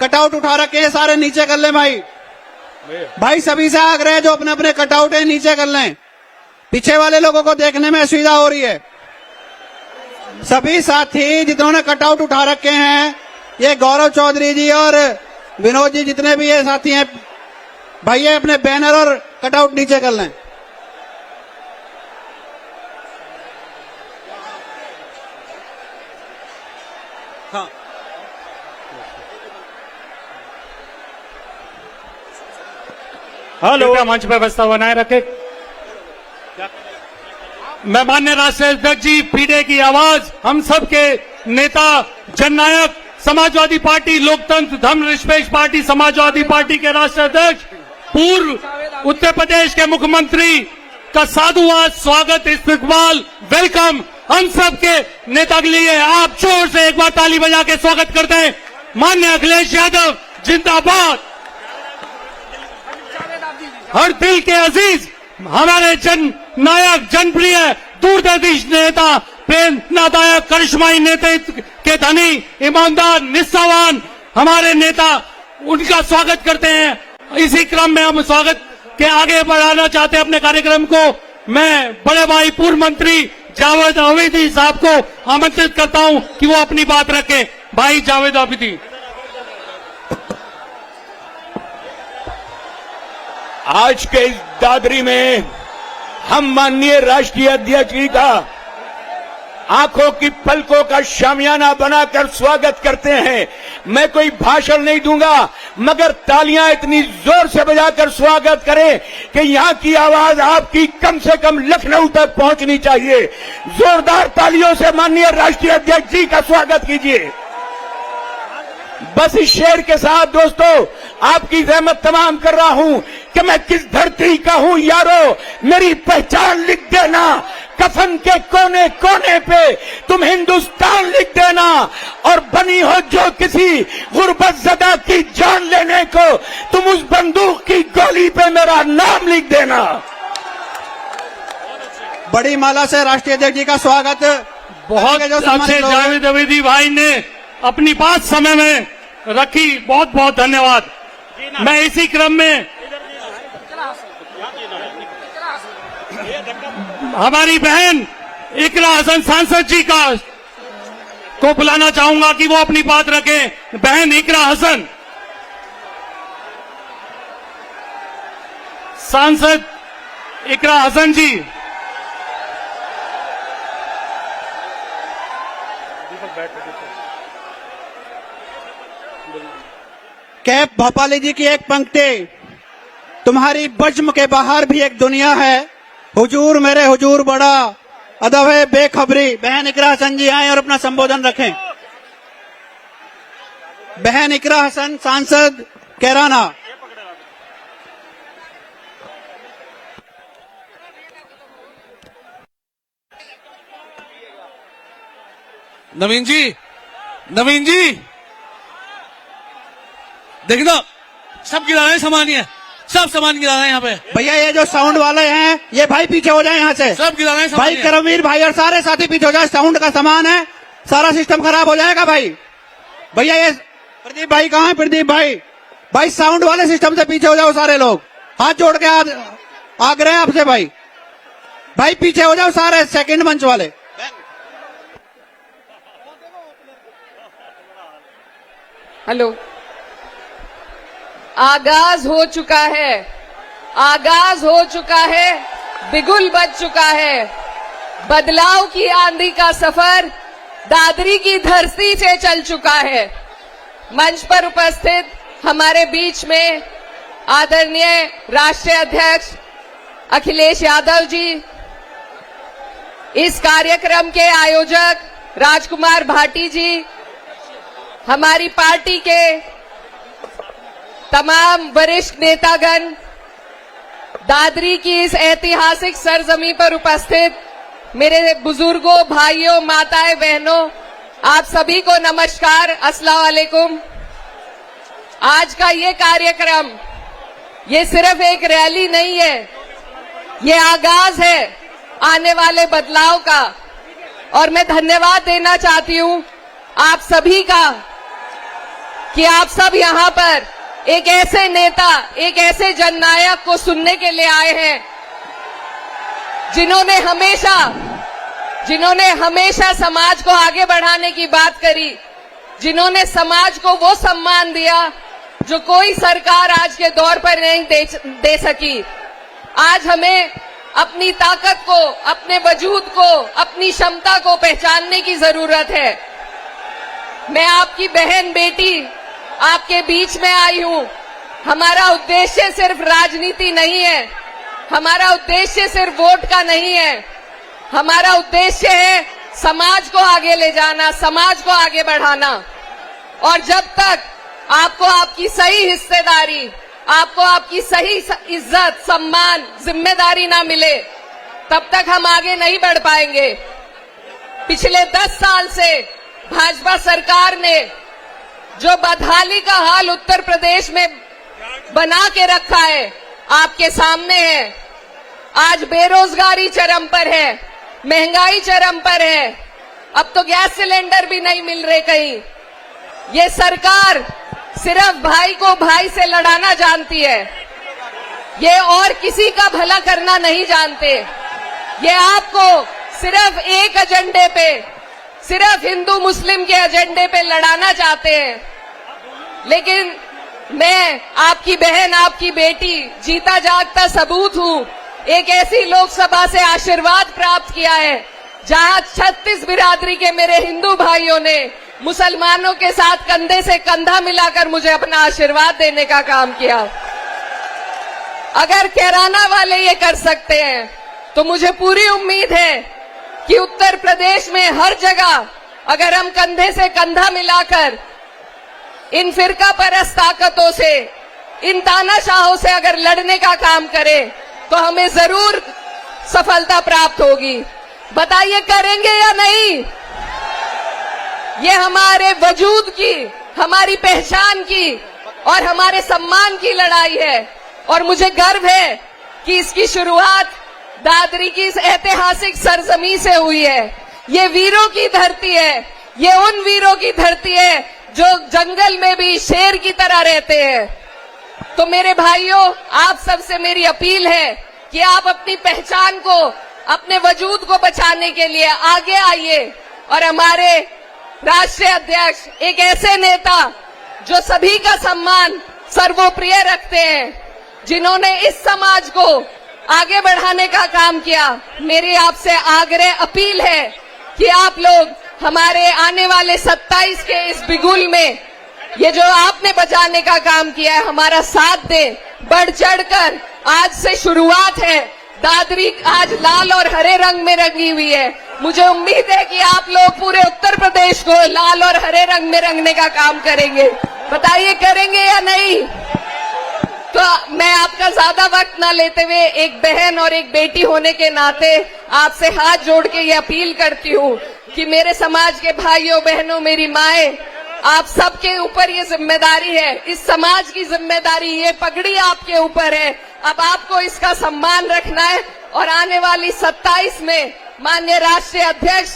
Cutout उठा रखे हैं सारे नीचे कर लें भाई। भाई सभी से आग्रह है, जो अपने अपने कटआउट है नीचे कर लें, पीछे वाले लोगों को देखने में असुविधा हो रही है। सभी साथी जिन्होंने कटआउट उठा रखे हैं, ये गौरव चौधरी जी और विनोद जी, जितने भी ये साथी हैं भाई, ये अपने बैनर और कटआउट नीचे कर लें। हाँ, हेलो, मंच पर व्यवस्था बनाए रखे। मैं माननीय राष्ट्रीय अध्यक्ष जी, पीढ़े की आवाज, हम सब के नेता, जननायक, समाजवादी पार्टी, लोकतंत्र धर्मनिरपेक्ष पार्टी समाजवादी पार्टी के राष्ट्रीय अध्यक्ष, पूर्व उत्तर प्रदेश के मुख्यमंत्री का साधुवाद, स्वागत, इस्तकबाल, वेलकम हम सब के नेता के लिए आप जोर से एक बार ताली बजा के स्वागत करते हैं। माननीय अखिलेश यादव जिंदाबाद। हर दिल के अजीज, हमारे जन नायक, जनप्रिय, दूरदर्शी नेता, प्रेरणादायक, करिश्माई नेतृत्व के धनी, ईमानदार, निष्ठावान हमारे नेता, उनका स्वागत करते हैं। इसी क्रम में हम स्वागत के आगे बढ़ाना चाहते हैं अपने कार्यक्रम को। मैं बड़े भाई पूर्व मंत्री जावेद आबिदी साहब को आमंत्रित करता हूं कि वो अपनी बात रखें। भाई जावेद आबिदी। आज के इस दादरी में हम माननीय राष्ट्रीय अध्यक्ष जी का आंखों की पलकों का शामियाना बनाकर स्वागत करते हैं। मैं कोई भाषण नहीं दूंगा, मगर तालियां इतनी जोर से बजाकर स्वागत करें कि यहां की आवाज आपकी कम से कम लखनऊ तक पहुंचनी चाहिए। जोरदार तालियों से माननीय राष्ट्रीय अध्यक्ष जी का स्वागत कीजिए। बस इस शेर के साथ दोस्तों, आपकी रहमत तमाम कर रहा हूं कि मैं किस धरती का हूं यारो, मेरी पहचान लिख देना। कफन के कोने कोने पे तुम हिंदुस्तान लिख देना, और बनी हो जो किसी गुर्बत ज़दा की जान लेने को, तुम उस बंदूक की गोली पे मेरा नाम लिख देना। बड़ी माला से राष्ट्रीय अध्यक्ष जी का स्वागत। बहुत अच्छे जावेद आबिदी भाई ने अपनी बात समय में रखी, बहुत बहुत धन्यवाद। मैं इसी क्रम में हमारी बहन इकरा हसन सांसद जी को बुलाना चाहूंगा कि वो अपनी बात रखें। बहन इकरा हसन, सांसद इकरा हसन जी। कैप भोपाली जी की एक पंक्ति, तुम्हारी बज्म के बाहर भी एक दुनिया है, हुजूर मेरे हुजूर बड़ा अदब है बेखबरी। बहन इकरा हसन जी आए और अपना संबोधन रखें। बहन इकरा हसन, सांसद कैराना। नवीन जी देखना, सब गिरा रहे हैं सामान, ये सब सामान गिरा रहे हैं यहाँ पे। भैया ये जो साउंड वाले हैं, ये भाई पीछे हो जाए यहाँ से। सब गिरा रहे हैं सामान। भाई करमवीर भाई और सारे साथी पीछे हो जाए, साउंड का सामान है, सारा सिस्टम खराब हो जाएगा भाई। भैया ये प्रदीप भाई कहाँ है? प्रदीप भाई, भाई साउंड वाले सिस्टम से पीछे हो जाओ सारे लोग, हाथ जोड़ के आग्रह आपसे भाई। भाई पीछे हो जाओ सारे सेकंड मंच वाले। हेलो, आगाज हो चुका है, आगाज हो चुका है, बिगुल बज चुका है। बदलाव की आंधी का सफर दादरी की धरती से चल चुका है। मंच पर उपस्थित हमारे बीच में आदरणीय राष्ट्रीय अध्यक्ष अखिलेश यादव जी, इस कार्यक्रम के आयोजक राजकुमार भाटी जी, हमारी पार्टी के तमाम वरिष्ठ नेतागण, दादरी की इस ऐतिहासिक सरजमी पर उपस्थित मेरे बुजुर्गों, भाइयों, माताएं, बहनों, आप सभी को नमस्कार, अस्सलाम वालेकुम। आज का ये कार्यक्रम, ये सिर्फ एक रैली नहीं है, ये आगाज है आने वाले बदलाव का। और मैं धन्यवाद देना चाहती हूं आप सभी का कि आप सब यहाँ पर एक ऐसे नेता, एक ऐसे जननायक को सुनने के लिए आए हैं जिन्होंने हमेशा समाज को आगे बढ़ाने की बात करी, जिन्होंने समाज को वो सम्मान दिया जो कोई सरकार आज के दौर पर नहीं दे सकी। आज हमें अपनी ताकत को, अपने वजूद को, अपनी क्षमता को पहचानने की जरूरत है। मैं आपकी बहन बेटी आपके बीच में आई हूं। हमारा उद्देश्य सिर्फ राजनीति नहीं है, हमारा उद्देश्य सिर्फ वोट का नहीं है, हमारा उद्देश्य है समाज को आगे ले जाना, समाज को आगे बढ़ाना। और जब तक आपको आपकी सही हिस्सेदारी, आपको आपकी सही इज्जत, सम्मान, जिम्मेदारी ना मिले, तब तक हम आगे नहीं बढ़ पाएंगे। पिछले 10 साल से भाजपा सरकार ने जो बदहाली का हाल उत्तर प्रदेश में बना के रखा है, आपके सामने है। आज बेरोजगारी चरम पर है, महंगाई चरम पर है, अब तो गैस सिलेंडर भी नहीं मिल रहे कहीं। ये सरकार सिर्फ भाई को भाई से लड़ाना जानती है, ये और किसी का भला करना नहीं जानते। ये आपको सिर्फ एक एजेंडे पे, सिर्फ हिंदू मुस्लिम के एजेंडे पे लड़ाना चाहते हैं। लेकिन मैं आपकी बहन, आपकी बेटी, जीता जागता सबूत हूं। एक ऐसी लोकसभा से आशीर्वाद प्राप्त किया है जहां 36 बिरादरी के मेरे हिंदू भाइयों ने मुसलमानों के साथ कंधे से कंधा मिलाकर मुझे अपना आशीर्वाद देने का काम किया। अगर कैराना वाले ये कर सकते हैं तो मुझे पूरी उम्मीद है कि उत्तर प्रदेश में हर जगह अगर हम कंधे से कंधा मिलाकर इन फिरका परस्त ताकतों से, इन तानाशाहों से अगर लड़ने का काम करें तो हमें जरूर सफलता प्राप्त होगी। बताइए करेंगे या नहीं? ये हमारे वजूद की, हमारी पहचान की और हमारे सम्मान की लड़ाई है। और मुझे गर्व है कि इसकी शुरुआत दादरी की इस ऐतिहासिक सरजमी से हुई है। ये वीरों की धरती है, ये उन वीरों की धरती है जो जंगल में भी शेर की तरह रहते हैं। तो मेरे भाइयों, आप सबसे मेरी अपील है कि आप अपनी पहचान को, अपने वजूद को बचाने के लिए आगे आइए और हमारे राष्ट्रीय अध्यक्ष, एक ऐसे नेता जो सभी का सम्मान सर्वोप्रिय रखते हैं, जिन्होंने इस समाज को आगे बढ़ाने का काम किया। मेरी आपसे आग्रह, अपील है कि आप लोग हमारे आने वाले 27 के इस बिगुल में ये जो आपने बचाने का काम किया है, हमारा साथ दें, बढ़ चढ़कर। आज से शुरुआत है। दादरी आज लाल और हरे रंग में रंगी हुई है। मुझे उम्मीद है कि आप लोग पूरे उत्तर प्रदेश को लाल और हरे रंग में रंगने का काम करेंगे। बताइए करेंगे या नहीं? तो मैं आपका ज्यादा वक्त ना लेते हुए एक बहन और एक बेटी होने के नाते आपसे हाथ जोड़ के ये अपील करती हूँ कि मेरे समाज के भाइयों बहनों, मेरी माएं, आप सबके ऊपर ये जिम्मेदारी है, इस समाज की जिम्मेदारी, ये पगड़ी आपके ऊपर है। अब आपको इसका सम्मान रखना है और आने वाली 27 में माननीय राष्ट्रीय अध्यक्ष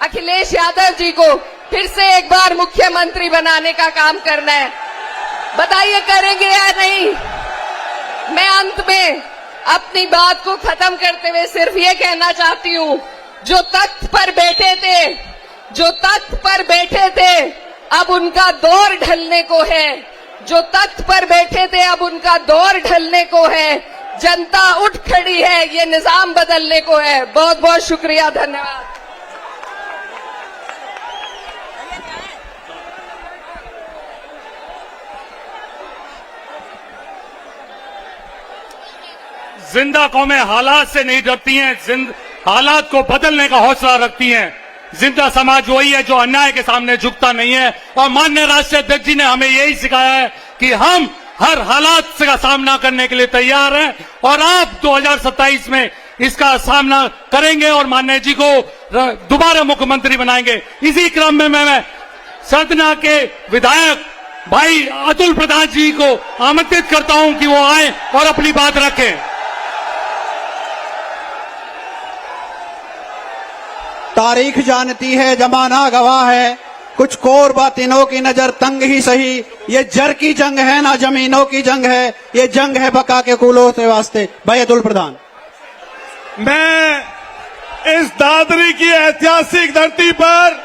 अखिलेश यादव जी को फिर से एक बार मुख्यमंत्री बनाने का काम करना है। बताइए करेंगे या नहीं? मैं अंत में अपनी बात को खत्म करते हुए सिर्फ ये कहना चाहती हूँ, जो तख्त पर बैठे थे, जो तख्त पर बैठे थे, अब उनका दौर ढलने को है। जो तख्त पर बैठे थे, अब उनका दौर ढलने को है। जनता उठ खड़ी है, ये निजाम बदलने को है। बहुत बहुत शुक्रिया, धन्यवाद। जिंदा कौमें हालात से नहीं डरती हैं, हालात को बदलने का हौसला रखती हैं। जिंदा समाज वही है जो अन्याय के सामने झुकता नहीं है। और माननीय राष्ट्रीय अध्यक्ष जी ने हमें यही सिखाया है कि हम हर हालात का सामना करने के लिए तैयार हैं और आप 2027 में इसका सामना करेंगे और माननीय जी को दोबारा मुख्यमंत्री बनाएंगे। इसी क्रम में मैं सतना के विधायक भाई अतुल प्रधान जी को आमंत्रित करता हूं कि वो आए और अपनी बात रखें। तारीख जानती है, जमाना गवाह है, कुछ कोर बातिनों की नजर तंग ही सही, ये जर की जंग है ना जमीनों की जंग है, ये जंग है बका के कुलों के वास्ते। भाई अतुल प्रधान। मैं इस दादरी की ऐतिहासिक धरती पर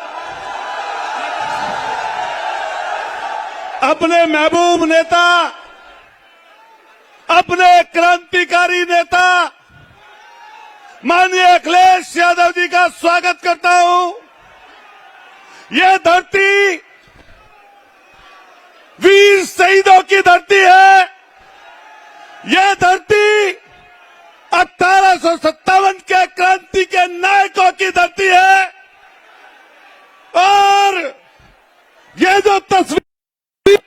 अपने महबूब नेता, अपने क्रांतिकारी नेता माननीय अखिलेश यादव जी का स्वागत करता हूं। यह धरती वीर शहीदों की धरती है। यह धरती 1857 के क्रांति के नायकों की धरती है। और ये जो तस्वीर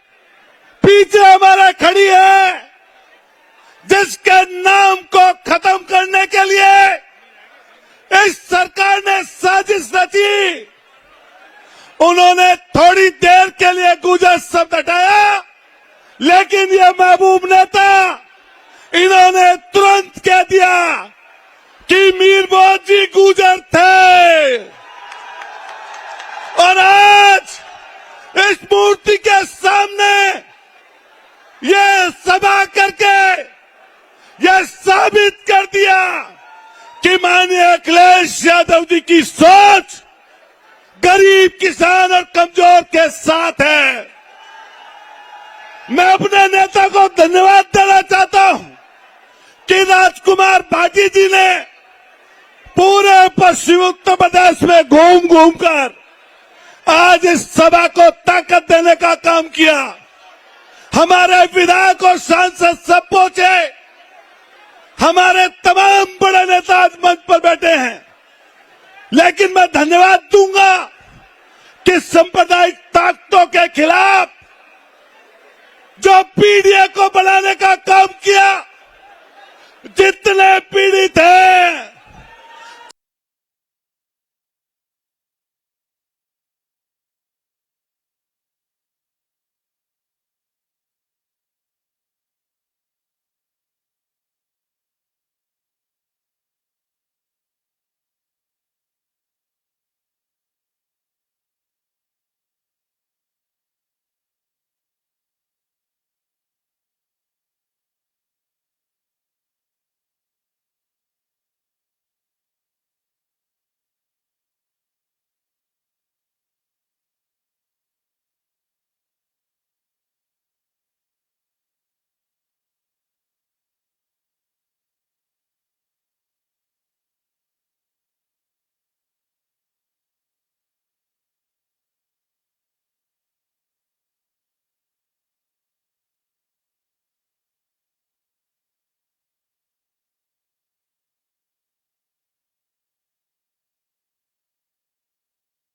पीछे हमारा खड़ी है, जिसके नाम को खत्म करने के लिए इस सरकार ने साजिश रची, उन्होंने थोड़ी देर के लिए गुजर शब्द हटाया, लेकिन ये महबूब नेता इन्होंने तुरंत कह दिया कि मीर बहुत जी गुजर थे। और आज इस मूर्ति के सामने ये सभा करके ये साबित कर दिया कि माननीय अखिलेश यादव जी की सोच गरीब, किसान और कमजोर के साथ है। मैं अपने नेता को धन्यवाद देना चाहता हूं कि राजकुमार भाटी जी ने पूरे पश्चिम उत्तर प्रदेश में घूम घूम कर आज इस सभा को ताकत देने का काम किया। हमारे विधायक और सांसद सब पहुंचे, हमारे तमाम बड़े नेता आज मंच पर बैठे हैं। लेकिन मैं धन्यवाद दूंगा कि सांप्रदायिक ताकतों के खिलाफ जो पीडीए को बनाने का काम किया, जितने पीड़ित हैं,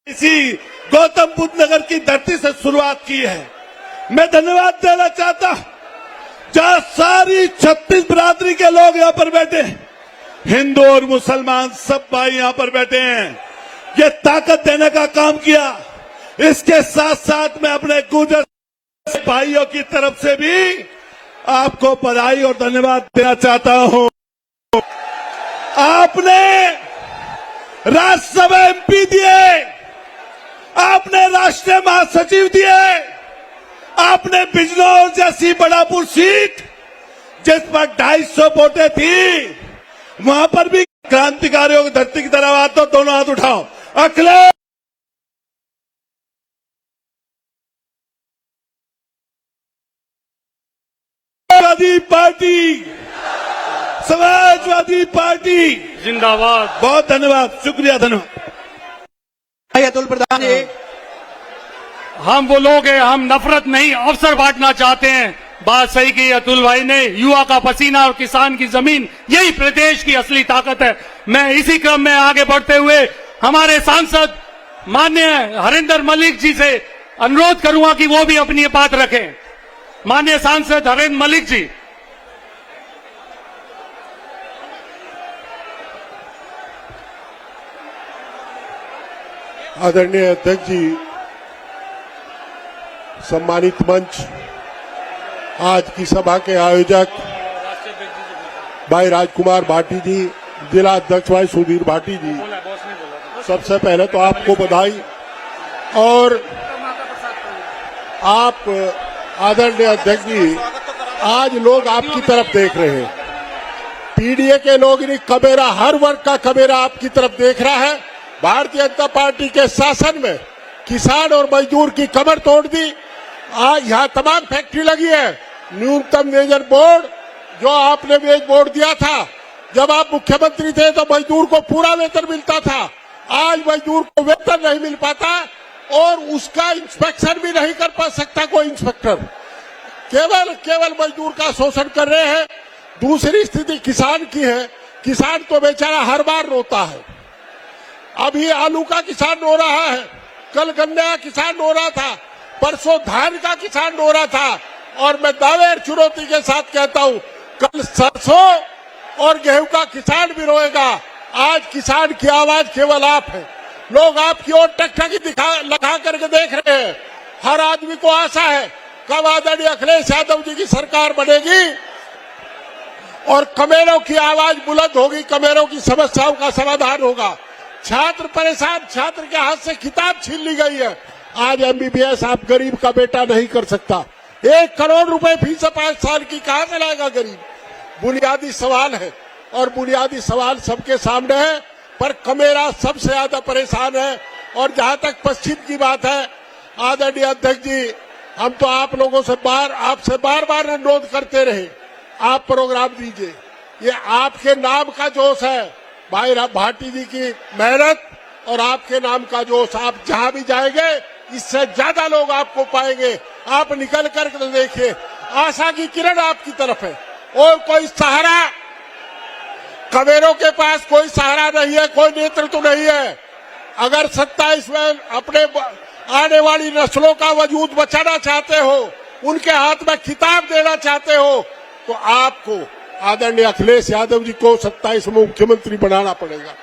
इसी गौतम बुद्ध नगर की धरती से शुरुआत की है। मैं धन्यवाद देना चाहता हूं, जहां सारी 36 बिरादरी के लोग यहां पर बैठे हैं, हिंदू और मुसलमान सब भाई यहां पर बैठे हैं, ये ताकत देने का काम किया। इसके साथ साथ मैं अपने गुर्जर भाइयों की तरफ से भी आपको बधाई और धन्यवाद देना चाहता हूं। आपने राज्यसभा एमपी दिए, आपने राष्ट्रीय महासचिव दिए, आपने बिजनौर जैसी बड़ापुर सीट जिस पर 250 वोटें थी, वहां पर भी क्रांतिकारियों की धरती की तरफ आते हो, दोनों हाथ उठाओ। अखिलेश पार्टी, समाजवादी पार्टी जिंदाबाद। बहुत धन्यवाद, शुक्रिया, धन्यवाद। भाई अतुल प्रधान जी। हम वो लोग हैं, हम नफरत नहीं अवसर बांटना चाहते हैं। बात सही की अतुल भाई ने, युवा का पसीना और किसान की जमीन, यही प्रदेश की असली ताकत है। मैं इसी क्रम में आगे बढ़ते हुए हमारे सांसद माननीय हरिंदर मलिक जी से अनुरोध करूंगा कि वो भी अपनी बात रखें। माननीय सांसद हरिंदर मलिक जी। आदरणीय अध्यक्ष जी, सम्मानित मंच, आज की सभा के आयोजक भाई राजकुमार भाटी जी, जिला अध्यक्ष भाई सुधीर भाटी जी, सबसे पहले तो आपको बधाई। और आप आदरणीय अध्यक्ष जी, आज लोग आपकी तरफ देख रहे हैं। पीडीए के लोग नहीं, कमेरा, हर वर्ग का कमेरा आपकी तरफ देख रहा है। भारतीय जनता पार्टी के शासन में किसान और मजदूर की कमर तोड़ दी। आज यहाँ तमाम फैक्ट्री लगी है। न्यूनतम वेतन बोर्ड जो आपने वेज बोर्ड दिया था, जब आप मुख्यमंत्री थे तो मजदूर को पूरा वेतन मिलता था। आज मजदूर को वेतन नहीं मिल पाता और उसका इंस्पेक्शन भी नहीं कर पा सकता कोई इंस्पेक्टर। केवल मजदूर का शोषण कर रहे हैं। दूसरी स्थिति किसान की है। किसान तो बेचारा हर बार रोता है। अभी आलू का किसान रो रहा है, कल गन्ने का किसान रो रहा था, परसों धान का किसान रो रहा था। और मैं दावे और चुनौती के साथ कहता हूं, कल सरसों और गेहूं का किसान भी रोएगा। आज किसान की आवाज केवल आप है। लोग आपकी ओर टकटकी लगा करके देख रहे हैं। हर आदमी को आशा है कब आदरणीय अखिलेश यादव जी की सरकार बनेगी और कमेरों की आवाज बुलंद होगी, कमेरों की समस्याओं का समाधान होगा। छात्र परेशान, छात्र के हाथ से किताब छीन ली गई है। आज एमबीबीएस आप गरीब का बेटा नहीं कर सकता। 1 करोड़ रुपए फीस 5 साल की कहां से लाएगा गरीब? बुनियादी सवाल है और बुनियादी सवाल सबके सामने है, पर कमेरा सबसे ज्यादा परेशान है। और जहां तक पश्चिम की बात है, आदरणीय अध्यक्ष जी, हम तो आप लोगों से आपसे बार बार अनुरोध करते रहे, आप प्रोग्राम दीजिए। ये आपके नाम का जोश है, भाई भाटी जी की मेहनत और आपके नाम का जोश। आप जहां भी जाएंगे इससे ज्यादा लोग आपको पाएंगे। आप निकल कर देखिए, आशा की किरण आपकी तरफ है और कोई सहारा, कमेरों के पास कोई सहारा नहीं है, कोई नेतृत्व नहीं है। अगर 27 में अपने आने वाली नस्लों का वजूद बचाना चाहते हो, उनके हाथ में खिताब देना चाहते हो, तो आपको आदरणीय अखिलेश यादव जी को 27 में मुख्यमंत्री बनाना पड़ेगा।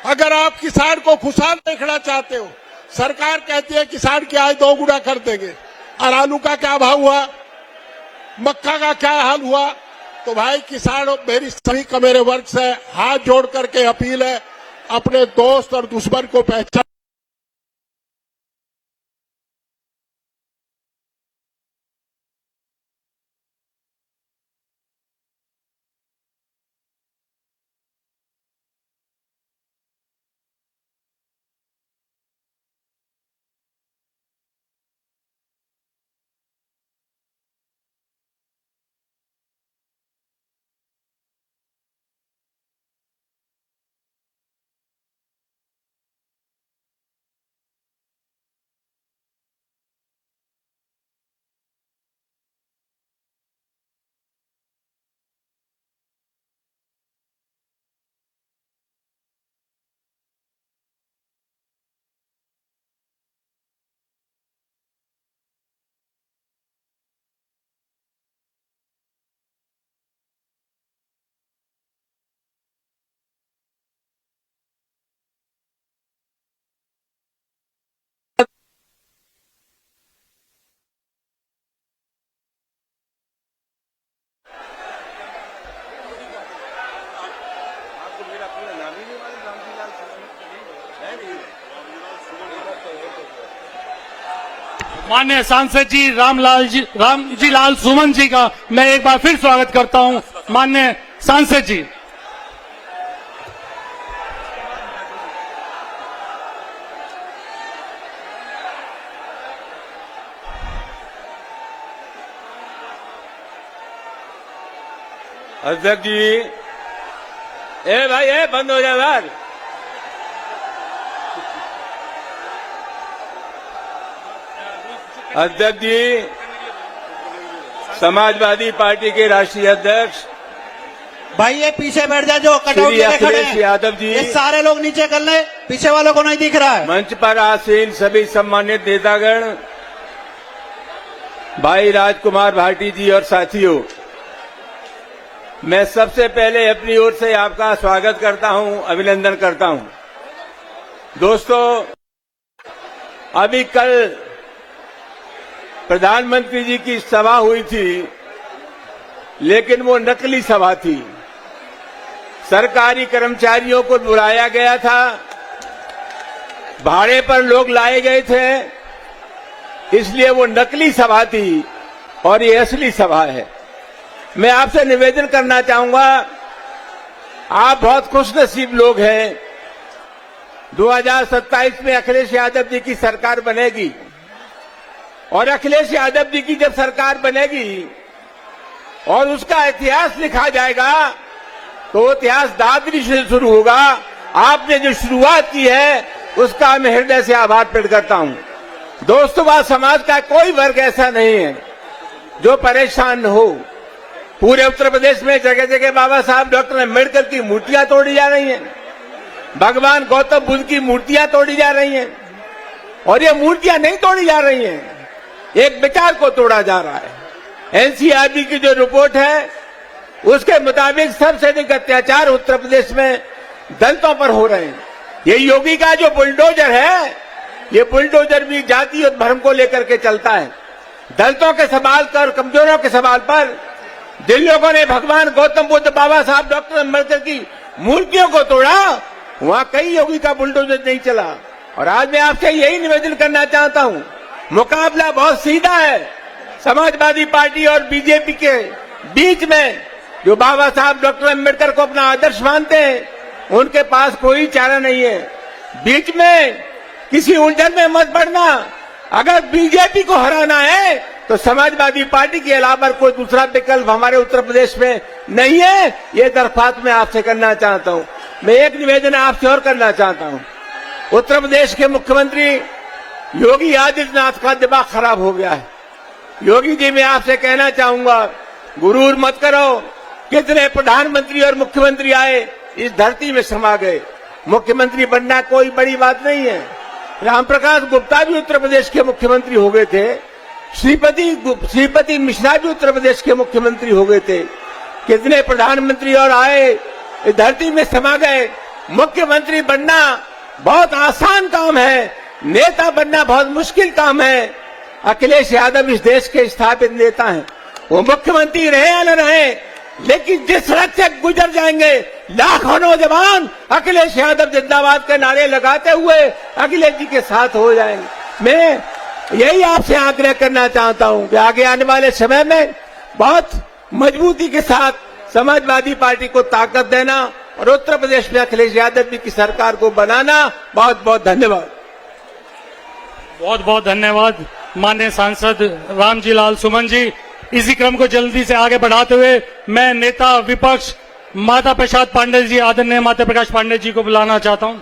अगर आप किसान को खुशहाल देखना चाहते हो, सरकार कहती है किसान की आय 2 गुना कर देंगे, और आलू का क्या भाव हुआ, मक्का का क्या हाल हुआ? तो भाई किसानों, मेरी सभी कमेरे वर्ग से हाथ जोड़ करके अपील है, अपने दोस्त और दुश्मन को पहचान। माननीय सांसद जी रामजी लाल सुमन जी का मैं एक बार फिर स्वागत करता हूं। माननीय सांसद जी। अध्यक्ष जी, ए भाई, ए बंद हो जाए यार। अध्यक्ष जी, समाजवादी पार्टी के राष्ट्रीय अध्यक्ष भाई ये पीछे बैठ जाए जो कटआउट श्री लेके खड़े अखिलेश हैं, यादव जी, ये सारे लोग नीचे कर ले, पीछे वालों को नहीं दिख रहा है। मंच पर आसीन सभी सम्मानित नेतागण, भाई राजकुमार भाटी जी और साथियों, मैं सबसे पहले अपनी ओर से आपका स्वागत करता हूं, अभिनंदन करता हूं। दोस्तों, अभी कल प्रधानमंत्री जी की सभा हुई थी, लेकिन वो नकली सभा थी। सरकारी कर्मचारियों को बुलाया गया था, भाड़े पर लोग लाए गए थे, इसलिए वो नकली सभा थी। और ये असली सभा है। मैं आपसे निवेदन करना चाहूंगा, आप बहुत खुशनसीब लोग हैं। 2027 में अखिलेश यादव जी की सरकार बनेगी और अखिलेश यादव जी की जब सरकार बनेगी और उसका इतिहास लिखा जाएगा तो इतिहास दादरी से शुरू होगा। आपने जो शुरुआत की है उसका मैं हृदय से आभार प्रकट करता हूं। दोस्तों, समाज का कोई वर्ग ऐसा नहीं है जो परेशान न हो। पूरे उत्तर प्रदेश में जगह जगह बाबा साहब डॉक्टर अम्बेडकर की मूर्तियां तोड़ी जा रही हैं, भगवान गौतम बुद्ध की मूर्तियां तोड़ी जा रही हैं। और ये मूर्तियां नहीं तोड़ी जा रही हैं, एक विचार को तोड़ा जा रहा है। एनसीआरबी की जो रिपोर्ट है उसके मुताबिक सबसे अधिक अत्याचार उत्तर प्रदेश में दलितों पर हो रहे हैं। ये योगी का जो बुलडोजर है, ये बुलडोजर भी जाति और धर्म को लेकर के चलता है। दलितों के सवाल पर, कमजोरों के सवाल पर जिन लोगों ने भगवान गौतम बुद्ध, बाबा साहब डॉक्टर अम्बेडकर की मूर्तियों को तोड़ा, वहां कई योगी का बुलडोजर नहीं चला। और आज मैं आपसे यही निवेदन करना चाहता हूं, मुकाबला बहुत सीधा है समाजवादी पार्टी और बीजेपी के बीच में। जो बाबा साहब डॉक्टर अम्बेडकर को अपना आदर्श मानते हैं, उनके पास कोई चारा नहीं है। बीच में किसी उलझन में मत पड़ना। अगर बीजेपी को हराना है तो समाजवादी पार्टी के अलावा कोई दूसरा विकल्प हमारे उत्तर प्रदेश में नहीं है। ये दरख्वास्त मैं आपसे करना चाहता हूं। मैं एक निवेदन आपसे और करना चाहता हूं। उत्तर प्रदेश के मुख्यमंत्री योगी आदित्यनाथ का दिमाग खराब हो गया है। योगी जी, मैं आपसे कहना चाहूंगा, गुरूर मत करो। कितने प्रधानमंत्री और मुख्यमंत्री आए, इस धरती में समा गए। मुख्यमंत्री बनना कोई बड़ी बात नहीं है। रामप्रकाश गुप्ता भी उत्तर प्रदेश के मुख्यमंत्री हो गए थे। श्रीपति मिश्रा भी उत्तर प्रदेश के मुख्यमंत्री हो गए थे। कितने प्रधानमंत्री और आए, इस धरती में समा गए। मुख्यमंत्री बनना बहुत आसान काम है, नेता बनना बहुत मुश्किल काम है। अखिलेश यादव इस देश के स्थापित नेता हैं। वो मुख्यमंत्री रहे या न रहे, लेकिन जिस सड़क से गुजर जाएंगे लाखों नौजवान अखिलेश यादव जिंदाबाद के नारे लगाते हुए अखिलेश जी के साथ हो जाएंगे। मैं यही आपसे आग्रह करना चाहता हूं कि आगे आने वाले समय में बहुत मजबूती के साथ समाजवादी पार्टी को ताकत देना और उत्तर प्रदेश में अखिलेश यादव जी की सरकार को बनाना। बहुत बहुत धन्यवाद। बहुत बहुत धन्यवाद माननीय सांसद रामजी लाल सुमन जी। इसी क्रम को जल्दी से आगे बढ़ाते हुए मैं नेता विपक्ष माता प्रसाद पांडे जी, आदरणीय माता प्रकाश पांडे जी को बुलाना चाहता हूं।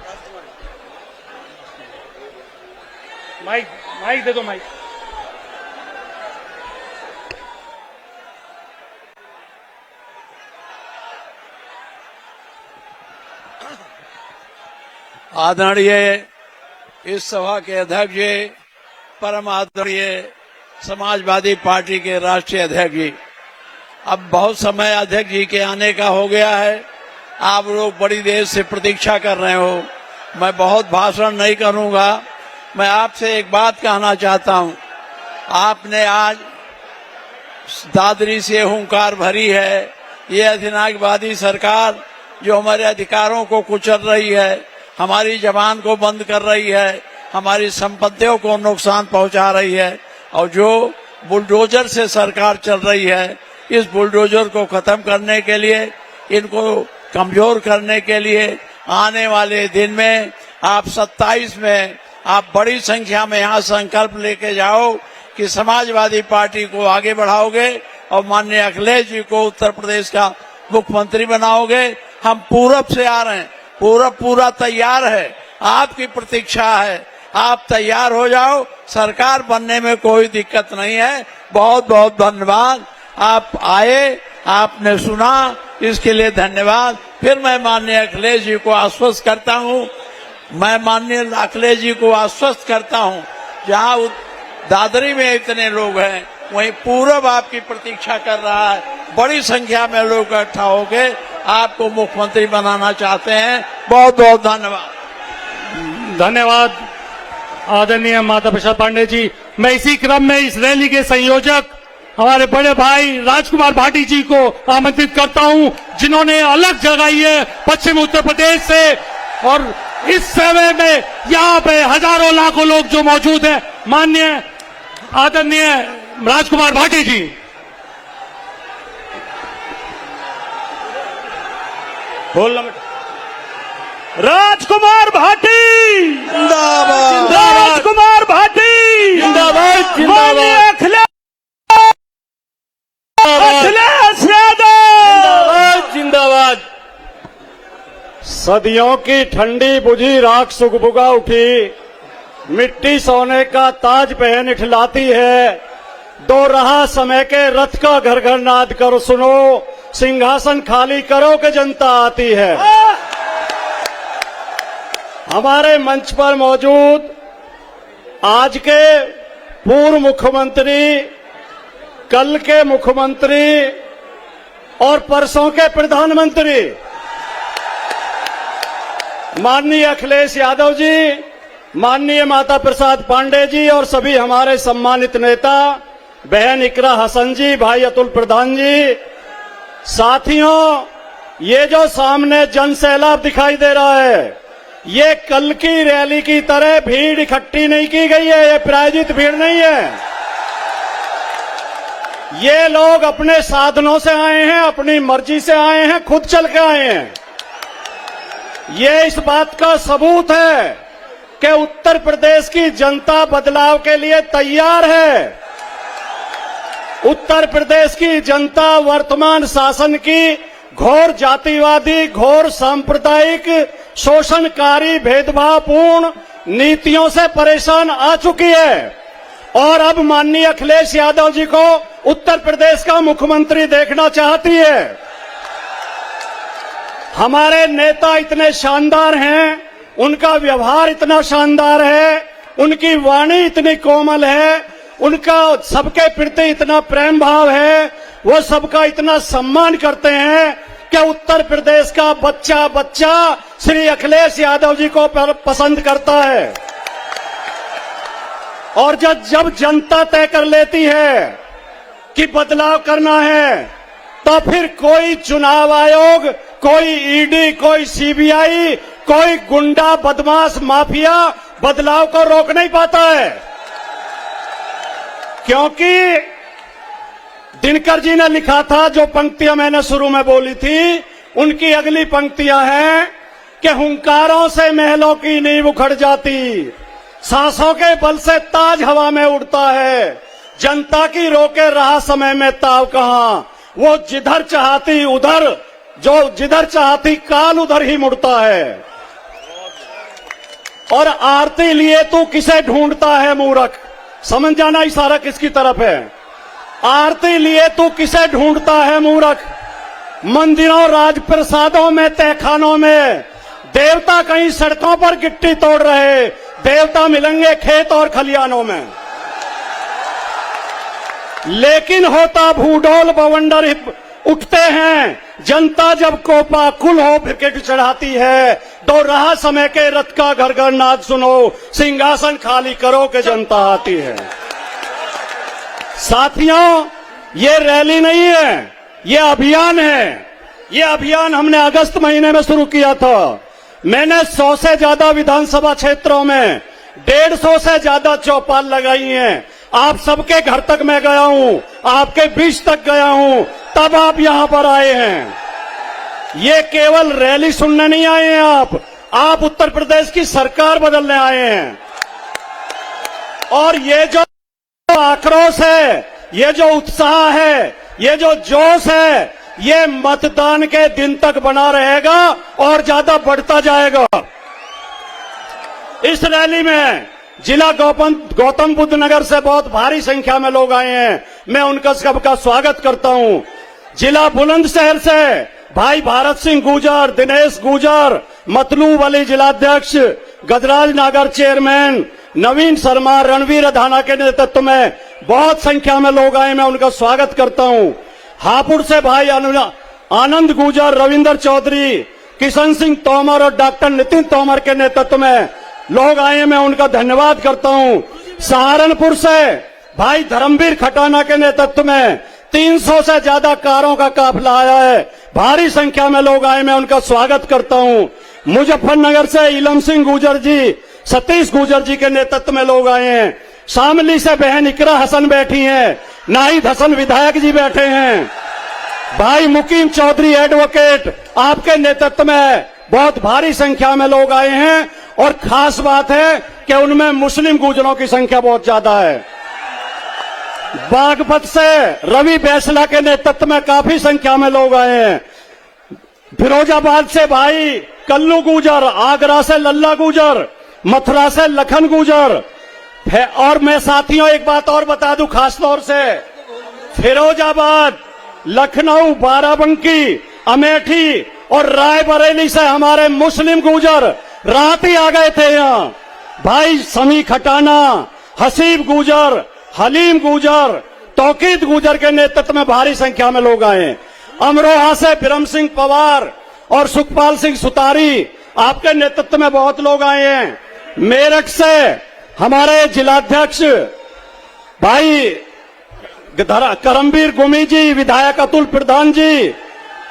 माइक दे दो, माइक। आदरणीय इस सभा के अध्यक्ष जी, परम आदरणीय समाजवादी पार्टी के राष्ट्रीय अध्यक्ष जी, अब बहुत समय अध्यक्ष जी के आने का हो गया है। आप लोग बड़ी देर से प्रतीक्षा कर रहे हो। मैं बहुत भाषण नहीं करूंगा। मैं आपसे एक बात कहना चाहता हूं। आपने आज दादरी से हुंकार भरी है। ये अधिनायकवादी सरकार जो हमारे अधिकारों को कुचल रही है, हमारी जबान को बंद कर रही है, हमारी संपत्तियों को नुकसान पहुंचा रही है, और जो बुलडोजर से सरकार चल रही है, इस बुलडोजर को खत्म करने के लिए, इनको कमजोर करने के लिए आने वाले दिन में आप 27 में आप बड़ी संख्या में यहाँ संकल्प लेके जाओ कि समाजवादी पार्टी को आगे बढ़ाओगे और माननीय अखिलेश जी को उत्तर प्रदेश का मुख्यमंत्री बनाओगे। हम पूरब से आ रहे हैं, पूरा तैयार है, आपकी प्रतीक्षा है। आप तैयार हो जाओ, सरकार बनने में कोई दिक्कत नहीं है। बहुत बहुत धन्यवाद। आप आए, आपने सुना, इसके लिए धन्यवाद। फिर मैं माननीय अखिलेश जी को आश्वस्त करता हूं, जहां दादरी में इतने लोग हैं, वहीं पूरब आपकी प्रतीक्षा कर रहा है। बड़ी संख्या में लोग इकट्ठा होकर आपको मुख्यमंत्री बनाना चाहते हैं। बहुत बहुत धन्यवाद। धन्यवाद आदरणीय माता प्रसाद पांडे जी। मैं इसी क्रम में इस रैली के संयोजक हमारे बड़े भाई राजकुमार भाटी जी को आमंत्रित करता हूं, जिन्होंने अलग जगाई है पश्चिम उत्तर प्रदेश से। और इस समय में यहाँ पे हजारों लाखों लोग जो मौजूद हैं, माननीय आदरणीय राजकुमार भाटी जी। राजकुमार भाटी जिंदाबाद राजकुमार भाटी जिंदाबाद माननीय जिंदाबाद अखिलेश यादव जिंदाबाद जिंदाबाद। सदियों की ठंडी बुझी राख सुगबुगा उठी, मिट्टी सोने का ताज पहन इठलाती है। दो रहा समय के रथ का घर घर नाद करो सुनो, सिंहासन खाली करो के जनता आती है। हमारे मंच पर मौजूद आज के पूर्व मुख्यमंत्री, कल के मुख्यमंत्री और परसों के प्रधानमंत्री माननीय अखिलेश यादव जी, माननीय माता प्रसाद पांडे जी और सभी हमारे सम्मानित नेता, बहन इकरा हसन जी, भाई अतुल प्रधान जी, साथियों, ये जो सामने जन सैलाब दिखाई दे रहा है, ये कल की रैली की तरह भीड़ इकट्ठी नहीं की गई है, ये प्रायोजित भीड़ नहीं है। ये लोग अपने साधनों से आए हैं, अपनी मर्जी से आए हैं, खुद चल के आए हैं। ये इस बात का सबूत है कि उत्तर प्रदेश की जनता बदलाव के लिए तैयार है। उत्तर प्रदेश की जनता वर्तमान शासन की घोर जातिवादी, घोर सांप्रदायिक, शोषणकारी, भेदभावपूर्ण नीतियों से परेशान आ चुकी है और अब माननीय अखिलेश यादव जी को उत्तर प्रदेश का मुख्यमंत्री देखना चाहती है। हमारे नेता इतने शानदार हैं, उनका व्यवहार इतना शानदार है, उनकी वाणी इतनी कोमल है, उनका सबके प्रति इतना प्रेम भाव है, वो सबका इतना सम्मान करते हैं कि उत्तर प्रदेश का बच्चा बच्चा श्री अखिलेश यादव जी को पसंद करता है। और जब जनता तय कर लेती है कि बदलाव करना है, तो फिर कोई चुनाव आयोग, कोई ईडी, कोई सीबीआई, कोई गुंडा, बदमाश, माफिया बदलाव को रोक नहीं पाता है। क्योंकि दिनकर जी ने लिखा था, जो पंक्तियां मैंने शुरू में बोली थी, उनकी अगली पंक्तियां हैं कि हुंकारों से महलों की नींव उखड़ जाती, सांसों के बल से ताज हवा में उड़ता है, जनता की रोके रहा समय में ताव कहां, वो जिधर चाहती उधर, जो जिधर चाहती काल उधर ही मुड़ता है। और आरती लिए तू किसे ढूंढता है मूर्ख, समझ जाना इशारा किसकी तरफ है। आरती लिए तू किसे ढूंढता है मूर्ख, मंदिरों, राजप्रसादों में, तहखानों में देवता कहीं सड़कों पर गिट्टी तोड़ रहे, देवता मिलेंगे खेत और खलियानों में। लेकिन होता भूडोल बवंडर उठते हैं, जनता जब कोपाकुल हो विकेट चढ़ाती है, तो रहा समय के रथ का घर घर नाद सुनो, सिंहासन खाली करो के जनता आती है। साथियों, ये रैली नहीं है, ये अभियान है। ये अभियान हमने अगस्त महीने में शुरू किया था। मैंने 100 से ज्यादा विधानसभा क्षेत्रों में 150 से ज्यादा चौपाल लगाई हैं। आप सबके घर तक मैं गया हूं, आपके बीच तक गया हूं, तब आप यहां पर आए हैं। ये केवल रैली सुनने नहीं आए हैं आप उत्तर प्रदेश की सरकार बदलने आए हैं। और ये जो आक्रोश है, ये जो उत्साह है, ये जो जोश है, ये मतदान के दिन तक बना रहेगा और ज्यादा बढ़ता जाएगा। इस रैली में जिला गौतम बुद्ध नगर से बहुत भारी संख्या में लोग आए हैं, मैं उनका सबका स्वागत करता हूं। जिला बुलंदशहर से भाई भारत सिंह गुर्जर, दिनेश गुर्जर, मतलूब अली जिलाध्यक्ष, गजराज नागर चेयरमैन, नवीन शर्मा, रणवीर अधाना के नेतृत्व में बहुत संख्या में लोग आए, मैं उनका स्वागत करता हूं। हापुड़ से भाई आनंद गुर्जर, रविंदर चौधरी, किशन सिंह तोमर और डॉक्टर नितिन तोमर के नेतृत्व में लोग आए, मैं उनका धन्यवाद करता हूं। सहारनपुर से भाई धर्मवीर खटाना के नेतृत्व में 300 से ज्यादा कारों का काफिला आया है, भारी संख्या में लोग आए, मैं उनका स्वागत करता हूं। मुजफ्फरनगर से इलम सिंह गुर्जर जी, सतीश गुर्जर जी के नेतृत्व में लोग आए हैं। शामली से बहन इकरा हसन बैठी हैं, ना ही धसन विधायक जी बैठे हैं। भाई मुकीम चौधरी एडवोकेट, आपके नेतृत्व में बहुत भारी संख्या में लोग आए हैं और खास बात है कि उनमें मुस्लिम गुजरों की संख्या बहुत ज्यादा है। बागपत से रवि बैसला के नेतृत्व में काफी संख्या में लोग आए हैं। फिरोजाबाद से भाई कल्लू गुजर, आगरा से लल्ला गुजर, मथुरा से लखन गुजर है। और मैं साथियों एक बात और बता दूं, खासतौर से फिरोजाबाद, लखनऊ, बाराबंकी, अमेठी और रायबरेली से हमारे मुस्लिम गुजर रात ही आ गए थे यहाँ। भाई समी खटाना, हसीब गुजर, हलीम गुजर, तौकीद गुजर के नेतृत्व में भारी संख्या में लोग आए। अमरोहा से बिरम सिंह पवार और सुखपाल सिंह सुतारी, आपके नेतृत्व में बहुत लोग आए हैं। मेरठ से हमारे जिलाध्यक्ष भाई करमवीर गुमी जी, विधायक अतुल प्रधान जी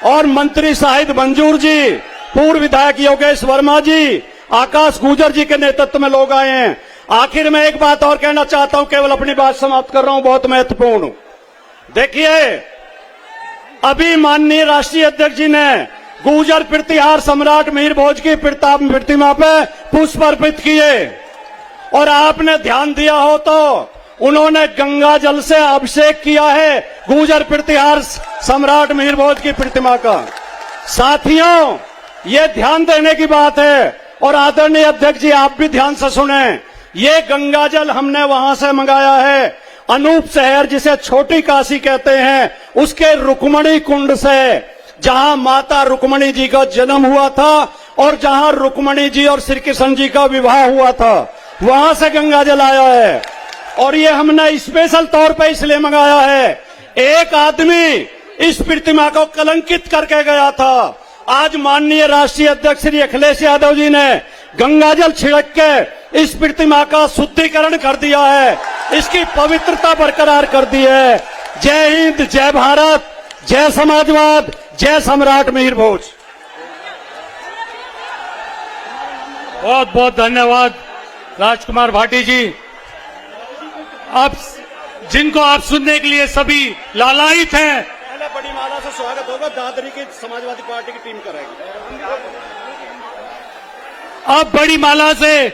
और मंत्री शाहिद मंजूर जी, पूर्व विधायक योगेश वर्मा जी, आकाश गुजर जी के नेतृत्व में लोग आए हैं। आखिर में एक बात और कहना चाहता हूं, केवल अपनी बात समाप्त कर रहा हूं, बहुत महत्वपूर्ण। देखिए, अभी माननीय राष्ट्रीय अध्यक्ष जी ने गुर्जर प्रतिहार सम्राट मीर भोज की प्रतिमा पे पुष्प अर्पित किए और आपने ध्यान दिया हो तो उन्होंने गंगा जल से अभिषेक किया है गुर्जर प्रतिहार सम्राट मीर भोज की प्रतिमा का। साथियों, ये ध्यान देने की बात है और आदरणीय अध्यक्ष जी आप भी ध्यान से सुने। ये गंगा जल हमने वहां से मंगाया है, अनूप शहर जिसे छोटी काशी कहते हैं, उसके रुक्मणी कुंड से, जहां माता रुक्मणी जी का जन्म हुआ था और जहां रुक्मणी जी और श्री कृष्ण जी का विवाह हुआ था, वहां से गंगा जल आया है। और ये हमने स्पेशल तौर पे इसलिए मंगाया है, एक आदमी इस प्रतिमा को कलंकित करके गया था। आज माननीय राष्ट्रीय अध्यक्ष श्री अखिलेश यादव जी ने गंगाजल छिड़क के इस प्रतिमा का शुद्धिकरण कर दिया है, इसकी पवित्रता बरकरार कर दी है। जय हिंद, जय भारत, जय समाजवाद, जय सम्राट मिहिर भोज। बहुत बहुत धन्यवाद राजकुमार भाटी जी। आप जिनको आप सुनने के लिए सभी लालायित हैं। पहले बड़ी माला से स्वागत होगा, दादरी की समाजवादी पार्टी की टीम करेगी। अब बड़ी माला से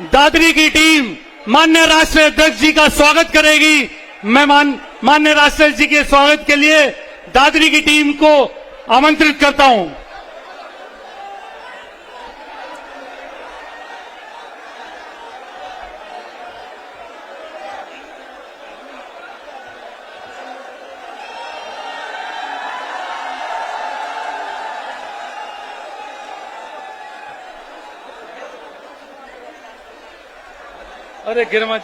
दादरी की टीम माननीय राष्ट्रीय अध्यक्ष जी का स्वागत करेगी। मैं माननीय राष्ट्रीय अध्यक्ष जी के स्वागत के लिए दादरी की टीम को आमंत्रित करता हूं। अरे गिरमा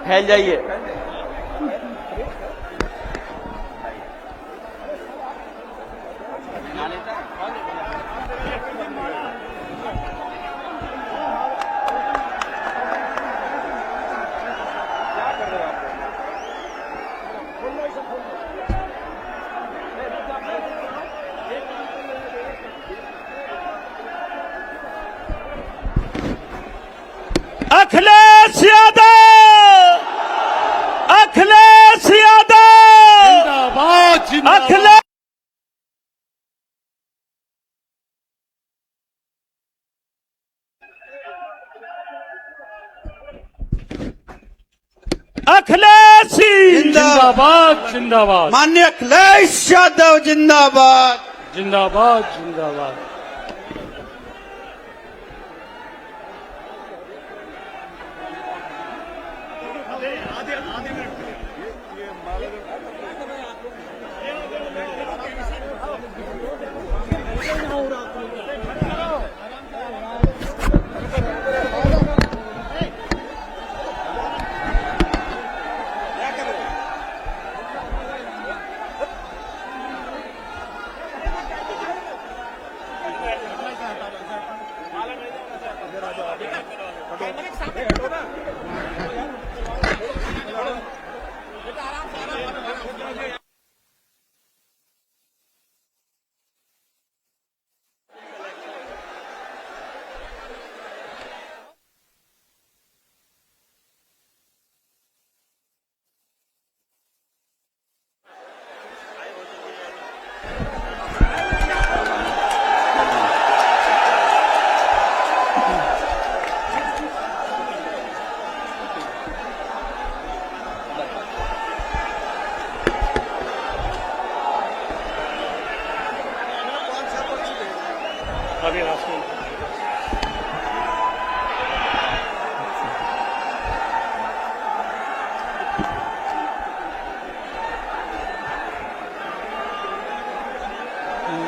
फैल जाइए। अखिलेश यादव, अखिलेश यादव, जिंदाबाद, जिंदाबाद। अखिलेश अखिलेश जिंदाबाद, जिंदाबाद, माननीय अखिलेश यादव जिंदाबाद। जिंदाबाद, जिंदाबाद।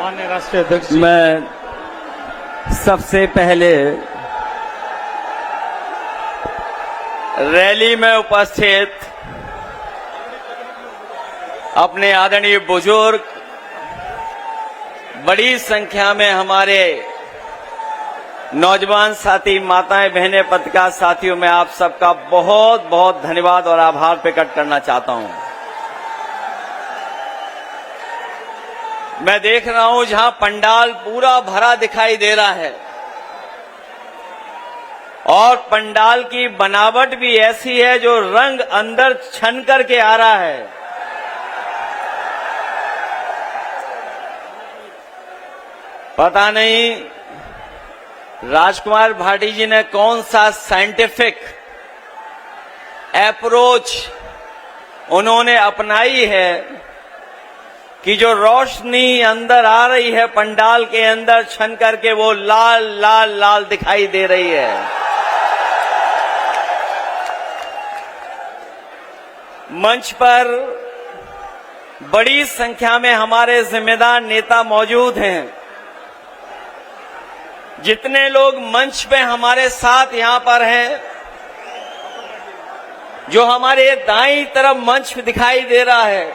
माननीय राष्ट्रीय अध्यक्ष, मैं सबसे पहले रैली में उपस्थित अपने आदरणीय बुजुर्ग, बड़ी संख्या में हमारे नौजवान साथी, माताएं, बहनें, पत्रकार साथियों, मैं आप सबका बहुत बहुत धन्यवाद और आभार प्रकट करना चाहता हूं। मैं देख रहा हूं जहां पंडाल पूरा भरा दिखाई दे रहा है और पंडाल की बनावट भी ऐसी है जो रंग अंदर छन करके आ रहा है। पता नहीं राजकुमार भाटी जी ने कौन सा साइंटिफिक अप्रोच उन्होंने अपनाई है कि जो रोशनी अंदर आ रही है पंडाल के अंदर छन करके वो लाल लाल लाल दिखाई दे रही है। मंच पर बड़ी संख्या में हमारे जिम्मेदार नेता मौजूद हैं। जितने लोग मंच पे हमारे साथ यहां पर हैं, जो हमारे दाईं तरफ मंच दिखाई दे रहा है,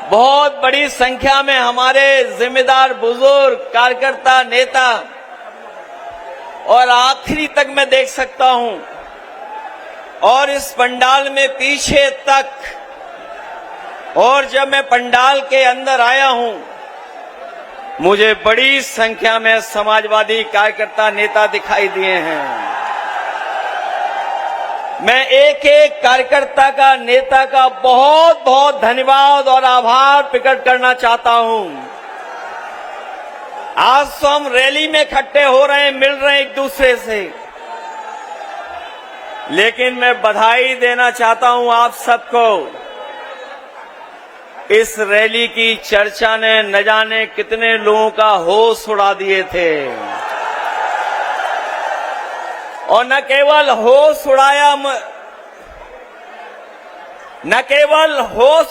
बहुत बड़ी संख्या में हमारे जिम्मेदार बुजुर्ग, कार्यकर्ता, नेता और आखिरी तक मैं देख सकता हूं। और इस पंडाल में पीछे तक, और जब मैं पंडाल के अंदर आया हूं, मुझे बड़ी संख्या में समाजवादी कार्यकर्ता, नेता दिखाई दिए हैं। मैं एक एक कार्यकर्ता का, नेता का बहुत बहुत धन्यवाद और आभार प्रकट करना चाहता हूं। आज तो हम रैली में इकट्ठे हो रहे हैं, मिल रहे हैं एक दूसरे से, लेकिन मैं बधाई देना चाहता हूं आप सबको। इस रैली की चर्चा ने न जाने कितने लोगों का होश उड़ा दिए थे, और न केवल होश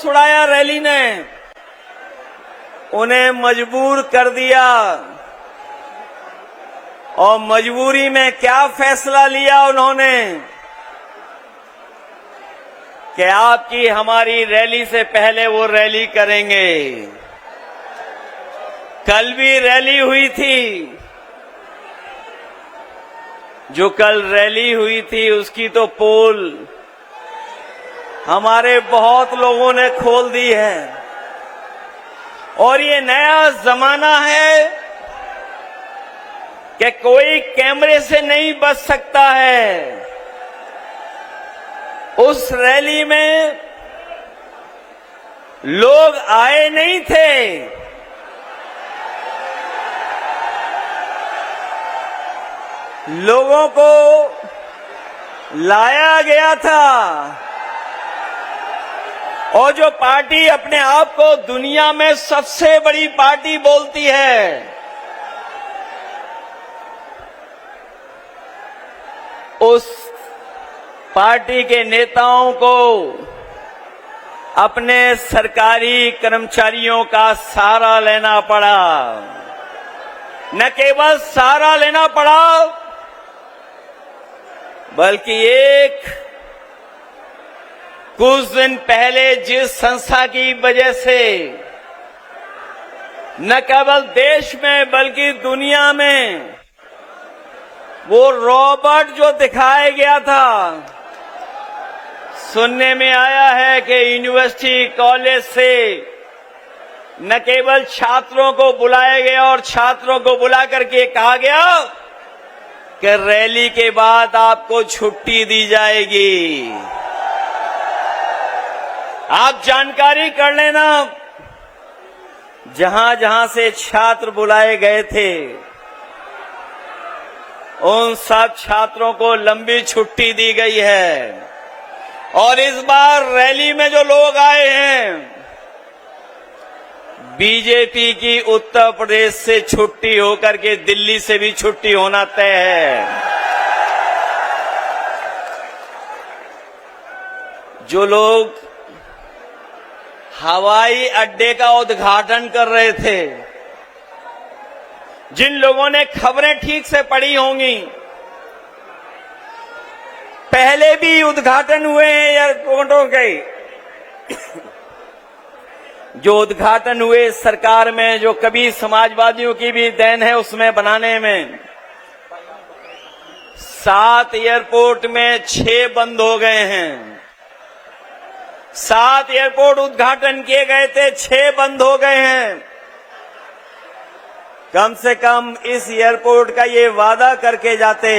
उड़ाया रैली ने, उन्हें मजबूर कर दिया। और मजबूरी में क्या फैसला लिया उन्होंने कि आपकी हमारी रैली से पहले वो रैली करेंगे। कल भी रैली हुई थी, जो कल रैली हुई थी उसकी तो पोल हमारे बहुत लोगों ने खोल दी है। और ये नया जमाना है कि कोई कैमरे से नहीं बच सकता है। उस रैली में लोग आए नहीं थे, लोगों को लाया गया था। और जो पार्टी अपने आप को दुनिया में सबसे बड़ी पार्टी बोलती है, उस पार्टी के नेताओं को अपने सरकारी कर्मचारियों का सहारा लेना पड़ा। न केवल सहारा लेना पड़ा, बल्कि कुछ दिन पहले जिस संस्था की वजह से न केवल देश में बल्कि दुनिया में वो रोबोट जो दिखाया गया था, सुनने में आया है कि यूनिवर्सिटी, कॉलेज से न केवल छात्रों को बुलाया गया और छात्रों को बुला करके कहा गया कि रैली के बाद आपको छुट्टी दी जाएगी। आप जानकारी कर लेना, जहां जहां से छात्र बुलाए गए थे उन सब छात्रों को लंबी छुट्टी दी गई है। और इस बार रैली में जो लोग आए हैं, बीजेपी की उत्तर प्रदेश से छुट्टी होकर के दिल्ली से भी छुट्टी होना तय है। जो लोग हवाई अड्डे का उद्घाटन कर रहे थे। जिन लोगों ने खबरें ठीक से पढ़ी होंगी, पहले भी उद्घाटन हुए हैं एयरपोर्टों के। जो उद्घाटन हुए सरकार में, जो कभी समाजवादियों की भी देन है उसमें बनाने में, 7 एयरपोर्ट में 6 बंद हो गए हैं। 7 एयरपोर्ट उद्घाटन किए गए थे, 6 बंद हो गए हैं। कम से कम इस एयरपोर्ट का ये वादा करके जाते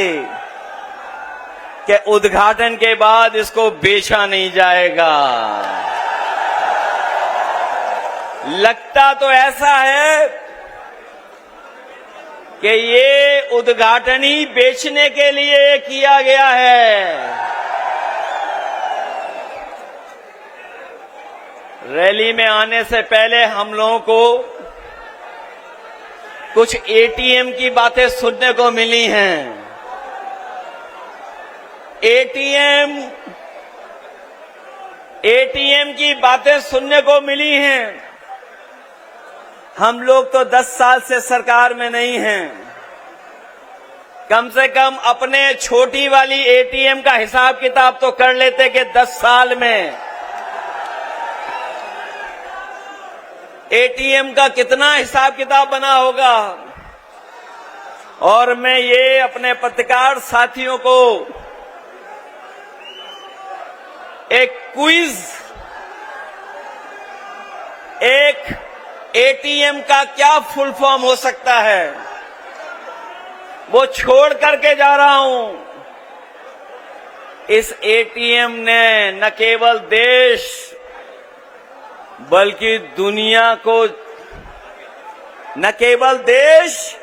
कि उद्घाटन के बाद इसको बेचा नहीं जाएगा। लगता तो ऐसा है कि ये उद्घाटन ही बेचने के लिए किया गया है। रैली में आने से पहले हम लोगों को कुछ एटीएम की बातें सुनने को मिली हैं। एटीएम की बातें सुनने को मिली हैं। हम लोग तो 10 साल से सरकार में नहीं हैं। कम से कम अपने छोटी वाली एटीएम का हिसाब किताब तो कर लेते कि 10 साल में एटीएम का कितना हिसाब किताब बना होगा। और मैं ये अपने पत्रकार साथियों को एक क्विज, एक एटीएम का क्या फुल फॉर्म हो सकता है, वो छोड़ करके जा रहा हूं। इस एटीएम ने न केवल देश बल्कि दुनिया को, न केवल देश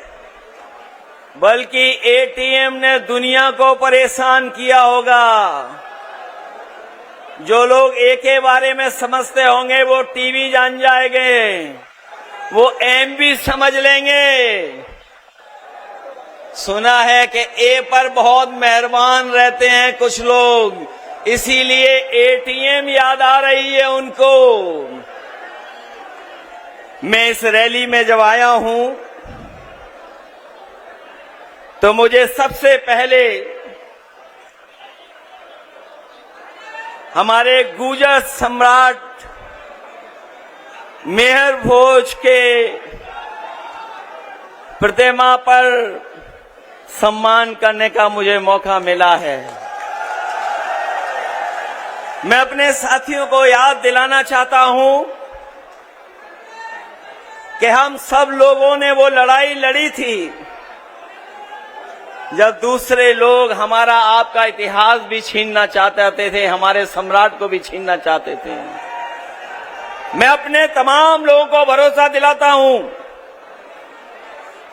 बल्कि एटीएम ने दुनिया को परेशान किया होगा। जो लोग ए के बारे में समझते होंगे वो टीवी जान जाएंगे, वो एम भी समझ लेंगे। सुना है कि ए पर बहुत मेहरबान रहते हैं कुछ लोग, इसीलिए एटीएम याद आ रही है उनको। मैं इस रैली में जब आया हूं तो मुझे सबसे पहले हमारे गुर्जर सम्राट मेहर भोज के प्रतिमा पर सम्मान करने का मुझे मौका मिला है। मैं अपने साथियों को याद दिलाना चाहता हूं कि हम सब लोगों ने वो लड़ाई लड़ी थी जब दूसरे लोग हमारा आपका इतिहास भी छीनना चाहते थे, हमारे सम्राट को भी छीनना चाहते थे। मैं अपने तमाम लोगों को भरोसा दिलाता हूं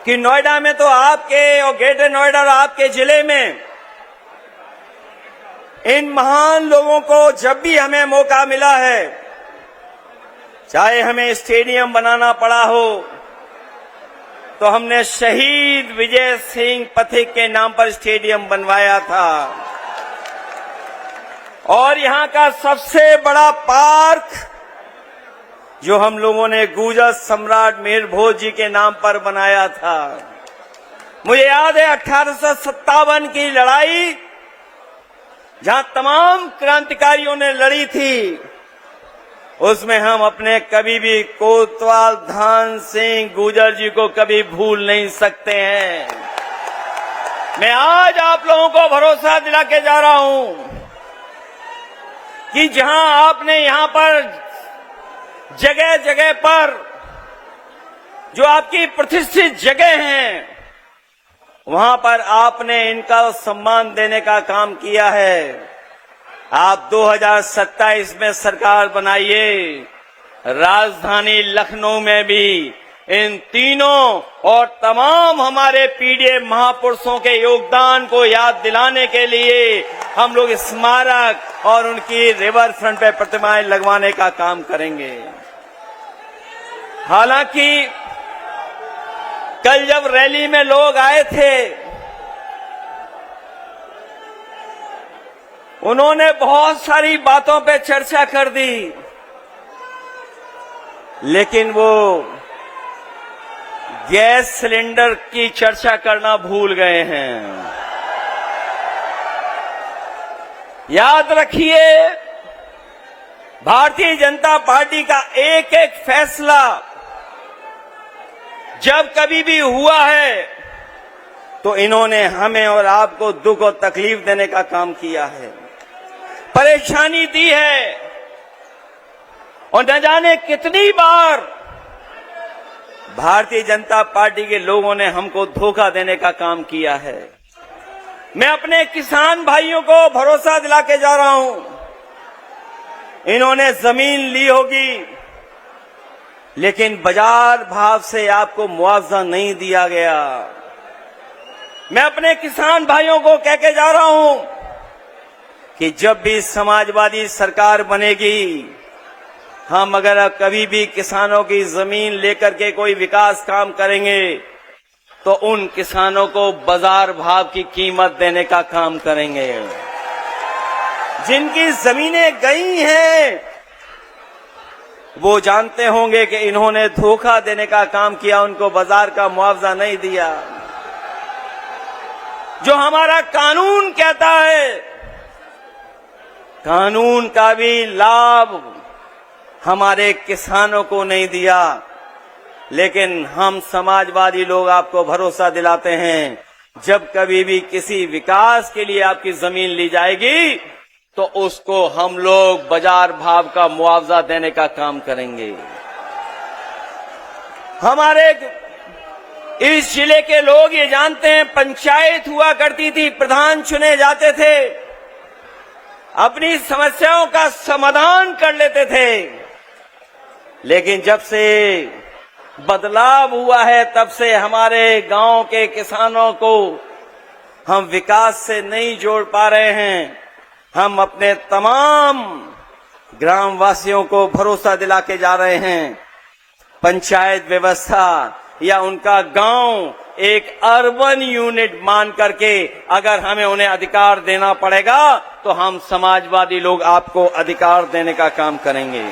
कि नोएडा में तो आपके और ग्रेटर नोएडा और आपके जिले में इन महान लोगों को जब भी हमें मौका मिला है, चाहे हमें स्टेडियम बनाना पड़ा हो तो हमने शहीद विजय सिंह पथिक के नाम पर स्टेडियम बनवाया था, और यहां का सबसे बड़ा पार्क जो हम लोगों ने गुर्जर सम्राट मेहर भोज जी के नाम पर बनाया था। मुझे याद है 1857 की लड़ाई, जहां तमाम क्रांतिकारियों ने लड़ी थी, उसमें हम अपने कभी भी कोतवाल धान सिंह गुर्जर जी को कभी भूल नहीं सकते हैं। मैं आज आप लोगों को भरोसा दिला के जा रहा हूं कि जहां आपने यहां पर जगह जगह पर जो आपकी प्रतिष्ठित जगह हैं, वहां पर आपने इनका सम्मान देने का काम किया है। आप 2027 में सरकार बनाइए, राजधानी लखनऊ में भी इन तीनों और तमाम हमारे पीढ़ी महापुरुषों के योगदान को याद दिलाने के लिए हम लोग स्मारक और उनकी रिवर फ्रंट पे प्रतिमाएं लगवाने का काम करेंगे। हालांकि कल जब रैली में लोग आए थे, उन्होंने बहुत सारी बातों पे चर्चा कर दी, लेकिन वो गैस सिलेंडर की चर्चा करना भूल गए हैं। याद रखिए, भारतीय जनता पार्टी का एक एक फैसला जब कभी भी हुआ है तो इन्होंने हमें और आपको दुख और तकलीफ देने का काम किया है, परेशानी दी है, और न जाने कितनी बार भारतीय जनता पार्टी के लोगों ने हमको धोखा देने का काम किया है। मैं अपने किसान भाइयों को भरोसा दिला के जा रहा हूं, इन्होंने जमीन ली होगी लेकिन बाजार भाव से आपको मुआवजा नहीं दिया गया। मैं अपने किसान भाइयों को कह के जा रहा हूं कि जब भी समाजवादी सरकार बनेगी, हम अगर कभी भी किसानों की जमीन लेकर के कोई विकास काम करेंगे तो उन किसानों को बाजार भाव की कीमत देने का काम करेंगे। जिनकी जमीनें गई हैं वो जानते होंगे कि इन्होंने धोखा देने का काम किया, उनको बाजार का मुआवजा नहीं दिया। जो हमारा कानून कहता है, कानून का भी लाभ हमारे किसानों को नहीं दिया। लेकिन हम समाजवादी लोग आपको भरोसा दिलाते हैं, जब कभी भी किसी विकास के लिए आपकी जमीन ली जाएगी तो उसको हम लोग बाजार भाव का मुआवजा देने का काम करेंगे। हमारे इस जिले के लोग ये जानते हैं, पंचायत हुआ करती थी, प्रधान चुने जाते थे, अपनी समस्याओं का समाधान कर लेते थे। लेकिन जब से बदलाव हुआ है तब से हमारे गांव के किसानों को हम विकास से नहीं जोड़ पा रहे हैं। हम अपने तमाम ग्रामवासियों को भरोसा दिला के जा रहे हैं, पंचायत व्यवस्था या उनका गांव एक अर्बन यूनिट मान करके अगर हमें उन्हें अधिकार देना पड़ेगा तो हम समाजवादी लोग आपको अधिकार देने का काम करेंगे।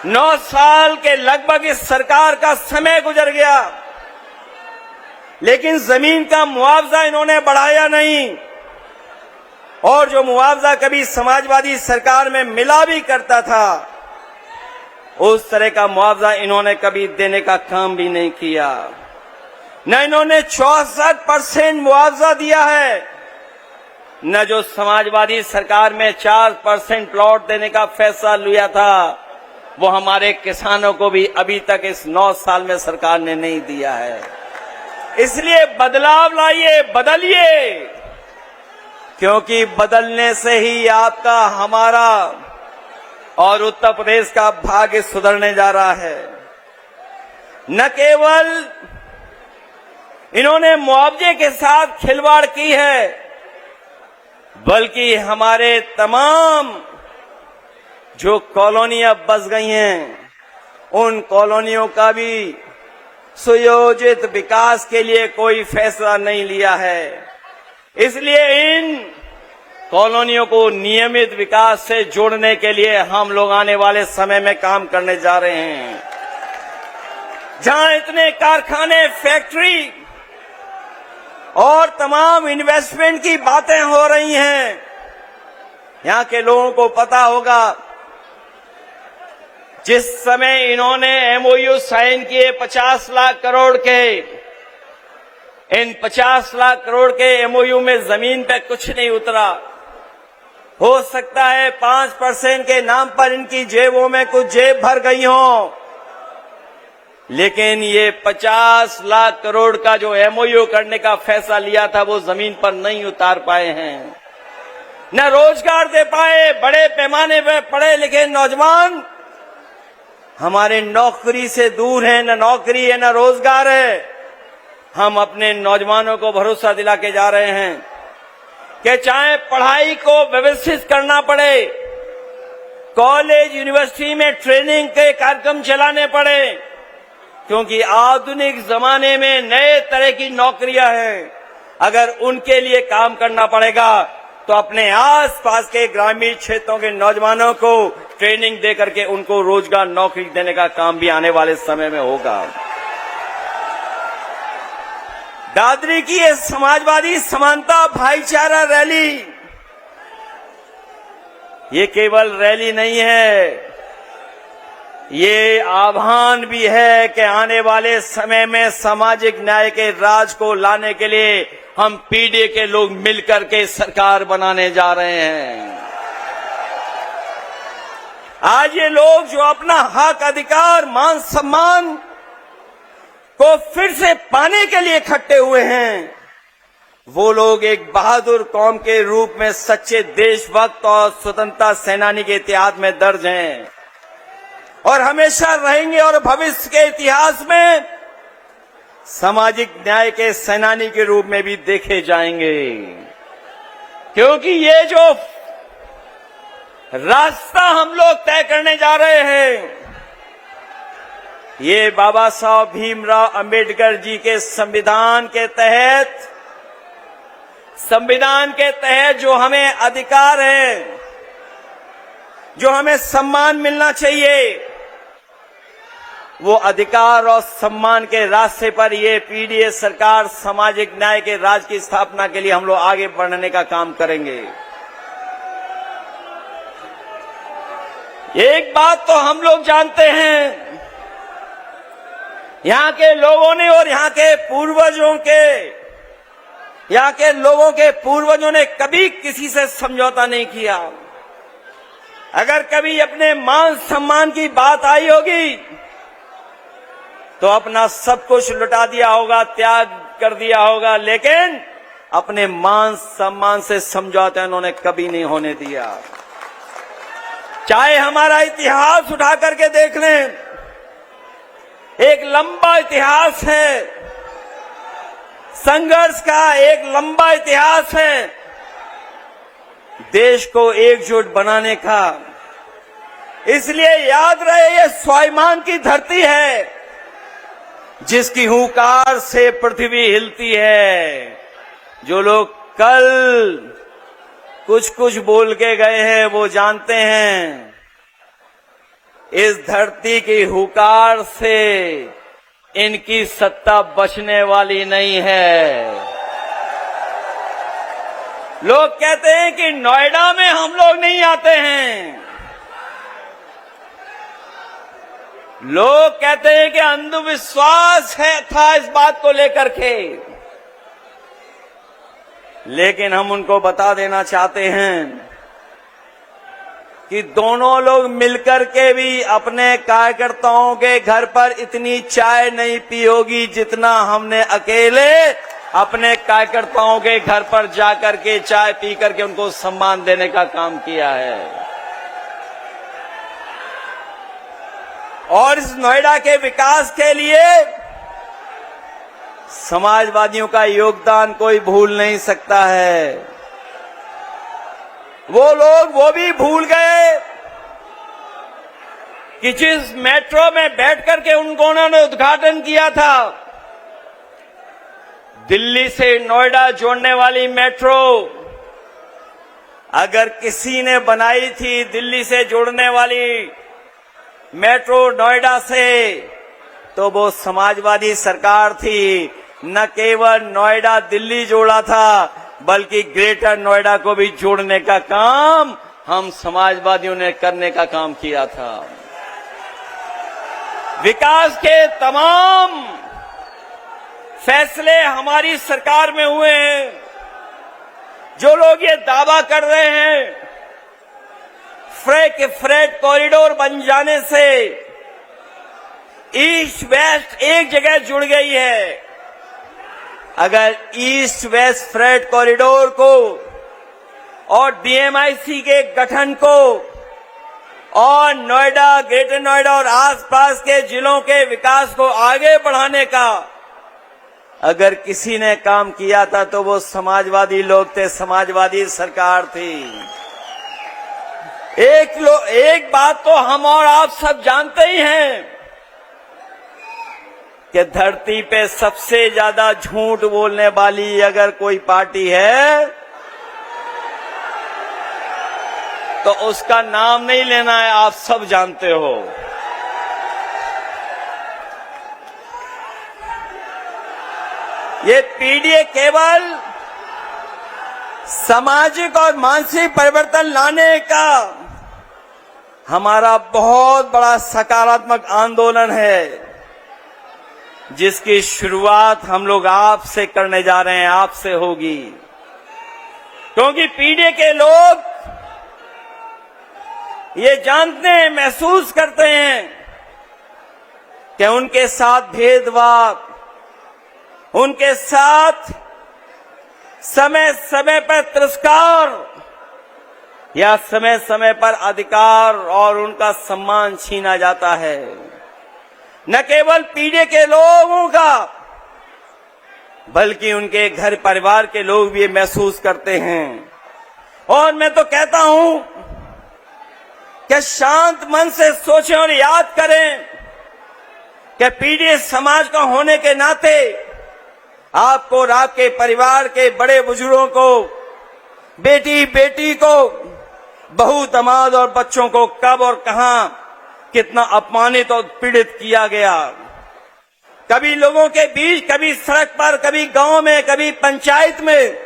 9 साल के लगभग इस सरकार का समय गुजर गया, लेकिन जमीन का मुआवजा इन्होंने बढ़ाया नहीं, और जो मुआवजा कभी समाजवादी सरकार में मिला भी करता था उस तरह का मुआवजा इन्होंने कभी देने का काम भी नहीं किया। न इन्होंने 64% मुआवजा दिया है, न जो समाजवादी सरकार में 4% प्लॉट देने का फैसला लिया था वो हमारे किसानों को भी अभी तक इस 9 साल में सरकार ने नहीं दिया है। इसलिए बदलाव लाइए, बदलिए, क्योंकि बदलने से ही आपका, हमारा और उत्तर प्रदेश का भाग्य सुधरने जा रहा है। न केवल इन्होंने मुआवजे के साथ खिलवाड़ की है, बल्कि हमारे तमाम जो कॉलोनियां बस गई हैं उन कॉलोनियों का भी सुयोजित विकास के लिए कोई फैसला नहीं लिया है। इसलिए इन कॉलोनियों को नियमित विकास से जोड़ने के लिए हम लोग आने वाले समय में काम करने जा रहे हैं। जहां इतने कारखाने, फैक्ट्री और तमाम इन्वेस्टमेंट की बातें हो रही हैं, यहां के लोगों को पता होगा जिस समय इन्होंने एमओयू साइन किए 50 लाख करोड़ के, इन 50 लाख करोड़ के एमओयू में जमीन पे कुछ नहीं उतरा। हो सकता है 5% के नाम पर इनकी जेबों में कुछ जेब भर गई हो, लेकिन ये 50 लाख करोड़ का जो एमओयू करने का फैसला लिया था वो जमीन पर नहीं उतार पाए हैं, न रोजगार दे पाए। बड़े पैमाने पर पढ़े लिखे नौजवान हमारे नौकरी से दूर हैं, न नौकरी है न रोजगार है। हम अपने नौजवानों को भरोसा दिला के जा रहे हैं कि चाहे पढ़ाई को व्यवस्थित करना पड़े, कॉलेज यूनिवर्सिटी में ट्रेनिंग के कार्यक्रम चलाने पड़े, क्योंकि आधुनिक जमाने में नए तरह की नौकरियां हैं। अगर उनके लिए काम करना पड़ेगा तो अपने आसपास के ग्रामीण क्षेत्रों के नौजवानों को ट्रेनिंग दे करके उनको रोजगार नौकरी देने का काम भी आने वाले समय में होगा। दादरी की ये समाजवादी समानता भाईचारा रैली, ये केवल रैली नहीं है, ये आह्वान भी है कि आने वाले समय में सामाजिक न्याय के राज को लाने के लिए हम पीडीए के लोग मिलकर के सरकार बनाने जा रहे हैं। आज ये लोग जो अपना हक, अधिकार, मान सम्मान को फिर से पाने के लिए इकट्ठे हुए हैं, वो लोग एक बहादुर कौम के रूप में सच्चे देशभक्त और स्वतंत्रता सेनानी के इतिहास में दर्ज हैं और हमेशा रहेंगे और भविष्य के इतिहास में सामाजिक न्याय के सेनानी के रूप में भी देखे जाएंगे। क्योंकि ये जो रास्ता हम लोग तय करने जा रहे हैं, ये बाबा साहब भीमराव अंबेडकर जी के संविधान के तहत जो हमें अधिकार है, जो हमें सम्मान मिलना चाहिए, वो अधिकार और सम्मान के रास्ते पर ये पीडीए सरकार सामाजिक न्याय के राज की स्थापना के लिए हम लोग आगे बढ़ने का काम करेंगे। एक बात तो हम लोग जानते हैं, यहाँ के लोगों ने और यहाँ के पूर्वजों ने कभी किसी से समझौता नहीं किया। अगर कभी अपने मान सम्मान की बात आई होगी तो अपना सब कुछ लुटा दिया होगा, त्याग कर दिया होगा, लेकिन अपने मान सम्मान से समझौता उन्होंने कभी नहीं होने दिया। चाहे हमारा इतिहास उठा करके देख लें, एक लंबा इतिहास है, संघर्ष का एक लंबा इतिहास है, देश को एकजुट बनाने का। इसलिए याद रहे, ये स्वाभिमान की धरती है जिसकी हुंकार से पृथ्वी हिलती है। जो लोग कल कुछ बोल के गए हैं वो जानते हैं, इस धरती की हुंकार से इनकी सत्ता बचने वाली नहीं है। लोग कहते हैं कि नोएडा में हम लोग नहीं आते हैं, लोग कहते हैं कि अंधविश्वास था इस बात को लेकर के, लेकिन हम उनको बता देना चाहते हैं कि दोनों लोग मिलकर के भी अपने कार्यकर्ताओं के घर पर इतनी चाय नहीं पी होगी जितना हमने अकेले अपने कार्यकर्ताओं के घर पर जाकर के चाय पी करके उनको सम्मान देने का काम किया है। और इस नोएडा के विकास के लिए समाजवादियों का योगदान कोई भूल नहीं सकता है। वो लोग वो भी भूल गए कि जिस मेट्रो में बैठ करके उन्होंने उद्घाटन किया था, दिल्ली से नोएडा जोड़ने वाली मेट्रो, अगर किसी ने बनाई थी दिल्ली से जोड़ने वाली मेट्रो नोएडा से, तो वो समाजवादी सरकार थी। न केवल नोएडा दिल्ली जोड़ा था, बल्कि ग्रेटर नोएडा को भी जोड़ने का काम हम समाजवादियों ने करने का काम किया था। विकास के तमाम फैसले हमारी सरकार में हुए हैं। जो लोग ये दावा कर रहे हैं फ्रेट कॉरिडोर बन जाने से ईस्ट वेस्ट एक जगह जुड़ गई है, अगर ईस्ट वेस्ट फ्रेट कॉरिडोर को और डीएमआईसी के गठन को और नोएडा, ग्रेटर नोएडा और आसपास के जिलों के विकास को आगे बढ़ाने का अगर किसी ने काम किया था तो वो समाजवादी लोग थे, समाजवादी सरकार थी। एक बात तो हम और आप सब जानते ही हैं कि धरती पे सबसे ज्यादा झूठ बोलने वाली अगर कोई पार्टी है तो उसका नाम नहीं लेना है, आप सब जानते हो। ये पीडीए केवल सामाजिक और मानसिक परिवर्तन लाने का हमारा बहुत बड़ा सकारात्मक आंदोलन है, जिसकी शुरुआत हम लोग आपसे करने जा रहे हैं, आपसे होगी। क्योंकि पीडीए के लोग ये जानते हैं, महसूस करते हैं कि उनके साथ भेदभाव, उनके साथ समय समय पर तिरस्कार या समय समय पर अधिकार और उनका सम्मान छीना जाता है। न केवल पीडीए के लोगों का, बल्कि उनके घर परिवार के लोग भी ये महसूस करते हैं। और मैं तो कहता हूं कि शांत मन से सोचें और याद करें कि पीडीए समाज का होने के नाते आपको और आपके परिवार के बड़े बुजुर्गों को, बेटी बेटी को, बहू दामाद और बच्चों को कब और कहां कितना अपमानित और पीड़ित किया गया। कभी लोगों के बीच, कभी सड़क पर, कभी गांव में, कभी पंचायत में,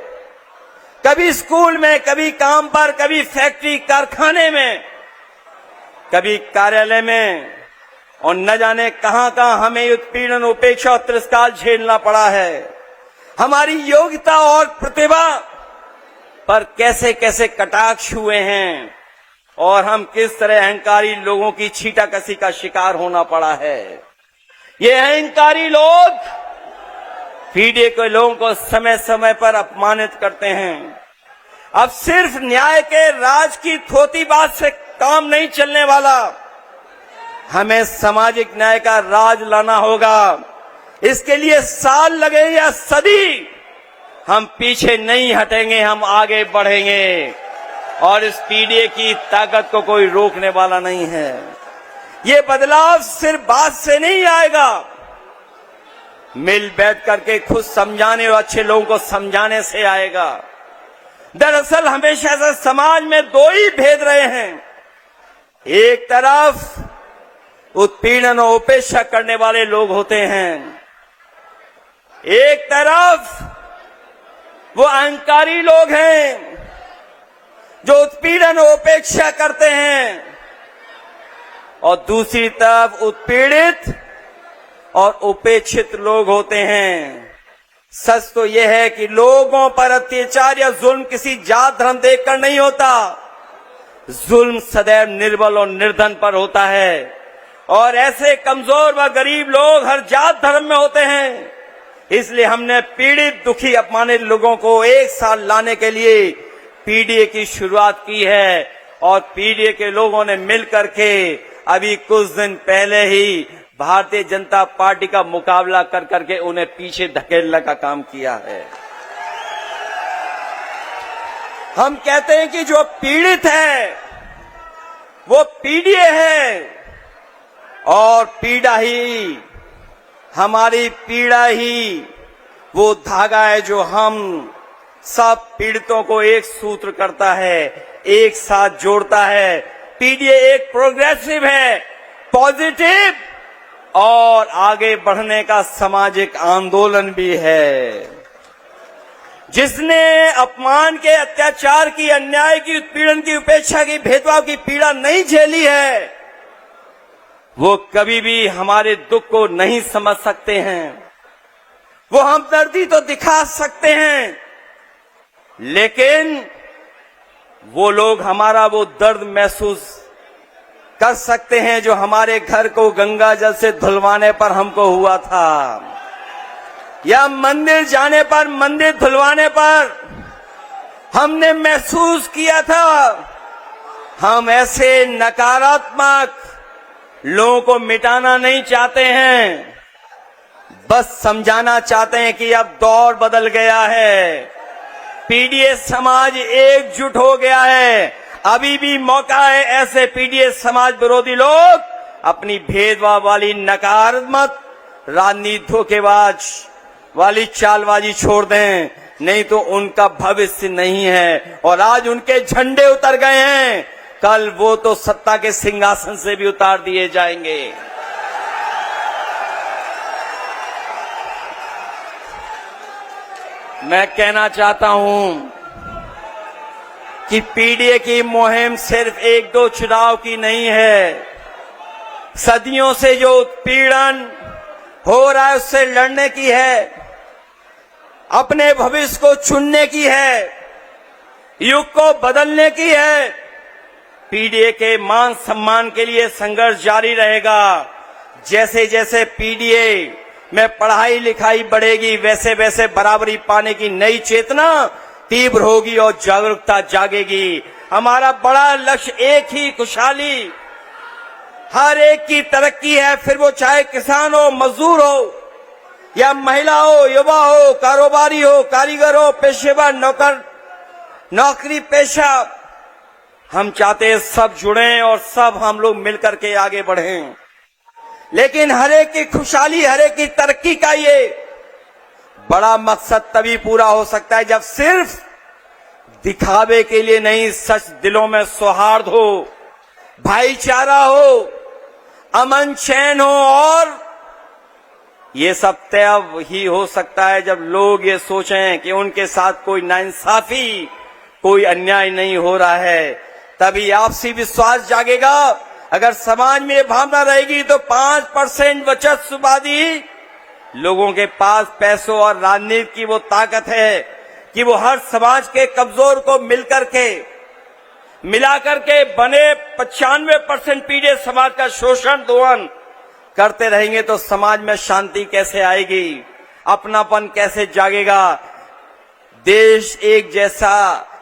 कभी स्कूल में, कभी काम पर, कभी फैक्ट्री कारखाने में, कभी कार्यालय में, और न जाने कहां कहां हमें उत्पीड़न, उपेक्षा और तिरस्कार झेलना पड़ा है। हमारी योग्यता और प्रतिभा पर कैसे कैसे कटाक्ष हुए हैं और हम किस तरह अहंकारी लोगों की छीटाकसी का शिकार होना पड़ा है। ये अहंकारी लोग पीडीए के लोगों को समय समय पर अपमानित करते हैं। अब सिर्फ न्याय के राज की थोती बात से काम नहीं चलने वाला, हमें सामाजिक न्याय का राज लाना होगा। इसके लिए साल लगे या सदी, हम पीछे नहीं हटेंगे, हम आगे बढ़ेंगे और इस पीडीए की ताकत को कोई रोकने वाला नहीं है। ये बदलाव सिर्फ बात से नहीं आएगा, मिल बैठ करके खुद समझाने और अच्छे लोगों को समझाने से आएगा। दरअसल हमेशा से समाज में दो ही भेद रहे हैं। एक तरफ उत्पीड़न और उपेक्षा करने वाले लोग होते हैं, एक तरफ वो अहंकारी लोग हैं जो उत्पीड़न और उपेक्षा करते हैं, और दूसरी तरफ उत्पीड़ित और उपेक्षित लोग होते हैं। सच तो यह है कि लोगों पर अत्याचार या जुल्म किसी जात धर्म देखकर नहीं होता, जुल्म सदैव निर्बल और निर्धन पर होता है, और ऐसे कमजोर व गरीब लोग हर जात धर्म में होते हैं। इसलिए हमने पीड़ित, दुखी, अपमानित लोगों को एक साथ लाने के लिए पीडीए की शुरुआत की है, और पीडीए के लोगों ने मिलकर के अभी कुछ दिन पहले ही भारतीय जनता पार्टी का मुकाबला कर करके उन्हें पीछे धकेलने का काम किया है। हम कहते हैं कि जो पीड़ित है वो पीडीए है, और पीड़ा ही, हमारी पीड़ा ही वो धागा है जो हम सब पीड़ितों को एक सूत्र करता है, एक साथ जोड़ता है। पीडीए एक प्रोग्रेसिव है, पॉजिटिव और आगे बढ़ने का सामाजिक आंदोलन भी है। जिसने अपमान के, अत्याचार की, अन्याय की, उत्पीड़न की, उपेक्षा की, भेदभाव की पीड़ा नहीं झेली है, वो कभी भी हमारे दुख को नहीं समझ सकते हैं। वो हमदर्दी तो दिखा सकते हैं, लेकिन वो लोग हमारा वो दर्द महसूस कर सकते हैं जो हमारे घर को गंगा जल से धुलवाने पर हमको हुआ था, या मंदिर जाने पर, मंदिर धुलवाने पर हमने महसूस किया था। हम ऐसे नकारात्मक लोगों को मिटाना नहीं चाहते हैं, बस समझाना चाहते हैं कि अब दौर बदल गया है, पीडीए समाज एकजुट हो गया है। अभी भी मौका है ऐसे पीडीए समाज विरोधी लोग अपनी भेदभाव वाली, नकारात्मक राजनीति, धोखेबाज वाली चालबाजी छोड़ दें, नहीं तो उनका भविष्य नहीं है। और आज उनके झंडे उतर गए हैं, कल वो तो सत्ता के सिंहासन से भी उतार दिए जाएंगे। मैं कहना चाहता हूं कि पीडीए की मुहिम सिर्फ एक दो चुनाव की नहीं है। सदियों से जो उत्पीड़न हो रहा है उससे लड़ने की है, अपने भविष्य को चुनने की है, युग को बदलने की है। पीडीए के मान सम्मान के लिए संघर्ष जारी रहेगा। जैसे जैसे पीडीए में पढ़ाई लिखाई बढ़ेगी, वैसे वैसे बराबरी पाने की नई चेतना तीव्र होगी और जागरूकता जागेगी। हमारा बड़ा लक्ष्य एक ही, खुशहाली, हर एक की तरक्की है। फिर वो चाहे किसान हो, मजदूर हो, या महिला हो, युवा हो, कारोबारी हो, कारीगर हो, पेशेवर, नौकरी पेशा, हम चाहते हैं सब जुड़ें और सब हम लोग मिलकर के आगे बढ़ें। लेकिन हर एक की खुशहाली, हर एक की तरक्की का ये बड़ा मकसद तभी पूरा हो सकता है जब सिर्फ दिखावे के लिए नहीं, सच दिलों में सौहार्द हो, भाईचारा हो, अमन चैन हो। और ये सब तय ही हो सकता है जब लोग ये सोचें कि उनके साथ कोई नाइंसाफी, कोई अन्याय नहीं हो रहा है। तभी आपसी विश्वास जागेगा। अगर समाज में ये भावना रहेगी तो 5% बचतवादी लोगों के पास पैसों और राजनीति की वो ताकत है कि वो हर समाज के कमजोर को मिलाकर के बने 95% पीड़ित समाज का शोषण दोहन करते रहेंगे तो समाज में शांति कैसे आएगी, अपनापन कैसे जागेगा, देश एक जैसा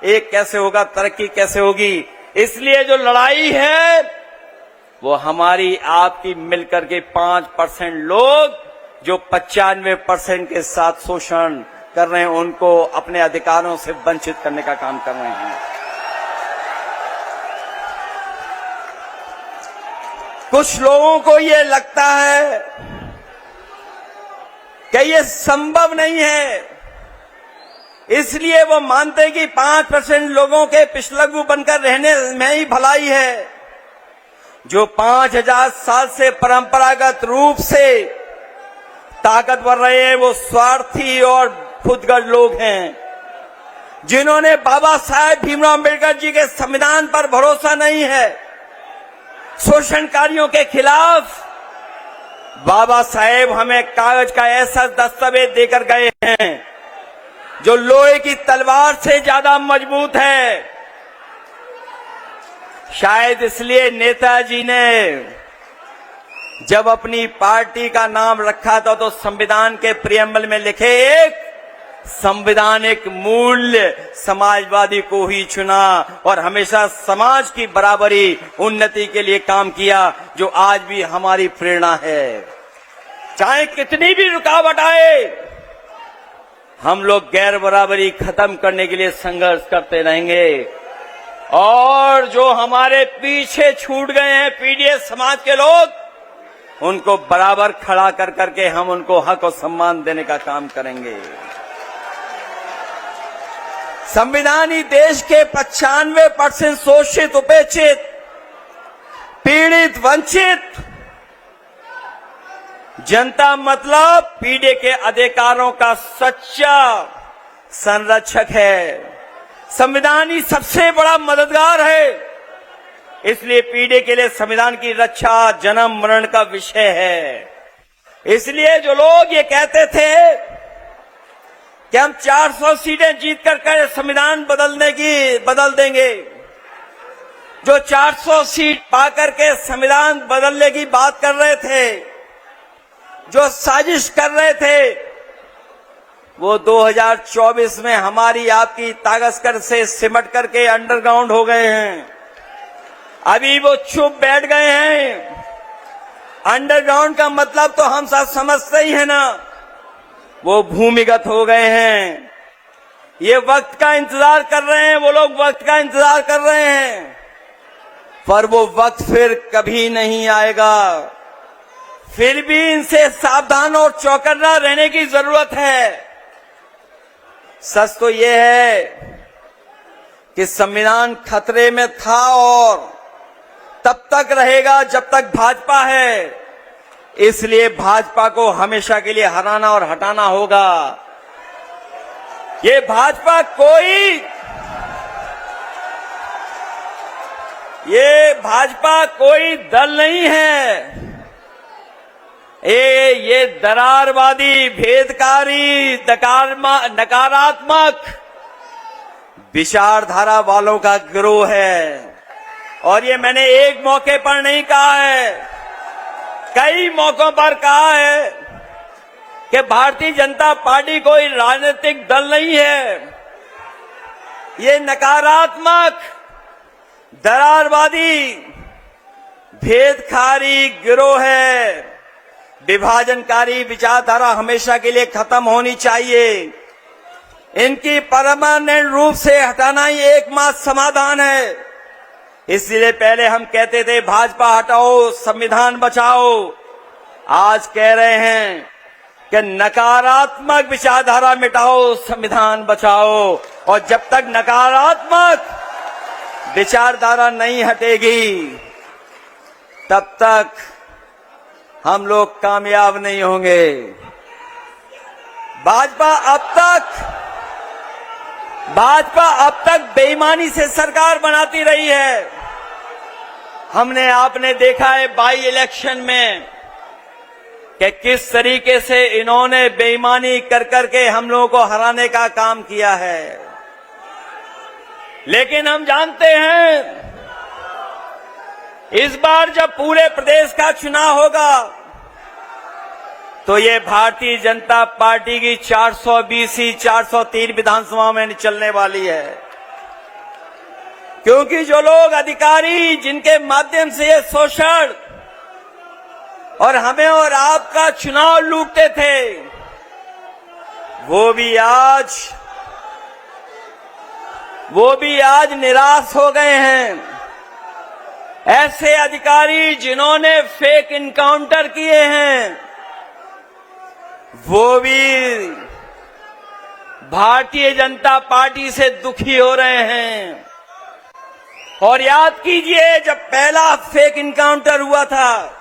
एक कैसे होगा, तरक्की कैसे होगी। इसलिए जो लड़ाई है वो हमारी आपकी मिलकर के 5% लोग जो 95% के साथ शोषण कर रहे हैं, उनको अपने अधिकारों से वंचित करने का काम कर रहे हैं। कुछ लोगों को ये लगता है कि ये संभव नहीं है, इसलिए वो मानते हैं कि 5% लोगों के पिछलग्गू बनकर रहने में ही भलाई है। जो 5000 साल से परंपरागत रूप से ताकतवर रहे हैं वो स्वार्थी और खुदगर्ज लोग हैं, जिन्होंने बाबा साहेब भीमराव अम्बेडकर जी के संविधान पर भरोसा नहीं है। शोषणकारियों के खिलाफ बाबा साहेब हमें कागज का ऐसा दस्तावेज देकर गए हैं जो लोहे की तलवार से ज्यादा मजबूत है। शायद इसलिए नेताजी ने जब अपनी पार्टी का नाम रखा था तो संविधान के प्रियम्बल में लिखे एक संवैधानिक मूल्य समाजवादी को ही चुना और हमेशा समाज की बराबरी, उन्नति के लिए काम किया, जो आज भी हमारी प्रेरणा है। चाहे कितनी भी रुकावट आए, हम लोग गैर बराबरी खत्म करने के लिए संघर्ष करते रहेंगे। और जो हमारे पीछे छूट गए हैं पीडीए समाज के लोग, उनको बराबर खड़ा कर करके हम उनको हक और सम्मान देने का काम करेंगे। संविधान ही देश के 95% शोषित, उपेक्षित, पीड़ित, वंचित जनता मतलब पीड़ित के अधिकारों का सच्चा संरक्षक है। संविधान ही सबसे बड़ा मददगार है, इसलिए पीड़ित के लिए संविधान की रक्षा जन्म मरण का विषय है। इसलिए जो लोग ये कहते थे कि हम 400 सीटें जीत कर संविधान बदल देंगे, जो 400 सीट पाकर के संविधान बदलने की बात कर रहे थे, जो साजिश कर रहे थे, वो 2024 में हमारी आपकी ताकत से सिमट करके अंडरग्राउंड हो गए हैं। अभी वो चुप बैठ गए हैं। अंडरग्राउंड का मतलब तो हम सब समझते ही है ना, वो भूमिगत हो गए हैं। ये वक्त का इंतजार कर रहे हैं, वो लोग वक्त का इंतजार कर रहे हैं, पर वो वक्त फिर कभी नहीं आएगा। फिर भी इनसे सावधान और चौकन्ना रहने की जरूरत है। सच तो ये है कि संविधान खतरे में था और तब तक रहेगा जब तक भाजपा है। इसलिए भाजपा को हमेशा के लिए हराना और हटाना होगा। ये भाजपा कोई दल नहीं है। ये दरारवादी, भेदकारी, नकारात्मक विचारधारा वालों का गिरोह है। और ये मैंने एक मौके पर नहीं कहा है, कई मौकों पर कहा है कि भारतीय जनता पार्टी कोई राजनीतिक दल नहीं है। ये नकारात्मक, दरारवादी, भेदकारी गिरोह है। विभाजनकारी विचारधारा हमेशा के लिए खत्म होनी चाहिए। इनकी परमानेंट रूप से हटाना ही एकमात्र समाधान है। इसलिए पहले हम कहते थे भाजपा हटाओ, संविधान बचाओ। आज कह रहे हैं कि नकारात्मक विचारधारा मिटाओ, संविधान बचाओ। और जब तक नकारात्मक विचारधारा नहीं हटेगी तब तक हम लोग कामयाब नहीं होंगे। भाजपा अब तक बेईमानी से सरकार बनाती रही है। आपने देखा है बाई इलेक्शन में कि किस तरीके से इन्होंने बेईमानी कर करके हम लोगों को हराने का काम किया है। लेकिन हम जानते हैं इस बार जब पूरे प्रदेश का चुनाव होगा तो ये भारतीय जनता पार्टी की 420 403 विधानसभा में चलने वाली है। क्योंकि जो लोग अधिकारी जिनके माध्यम से ये शोषण और हमें और आपका चुनाव लूटते थे, वो भी आज निराश हो गए हैं। ऐसे अधिकारी जिन्होंने फेक इनकाउंटर किए हैं, वो भी भारतीय जनता पार्टी से दुखी हो रहे हैं। और याद कीजिए जब पहला फेक इनकाउंटर हुआ था,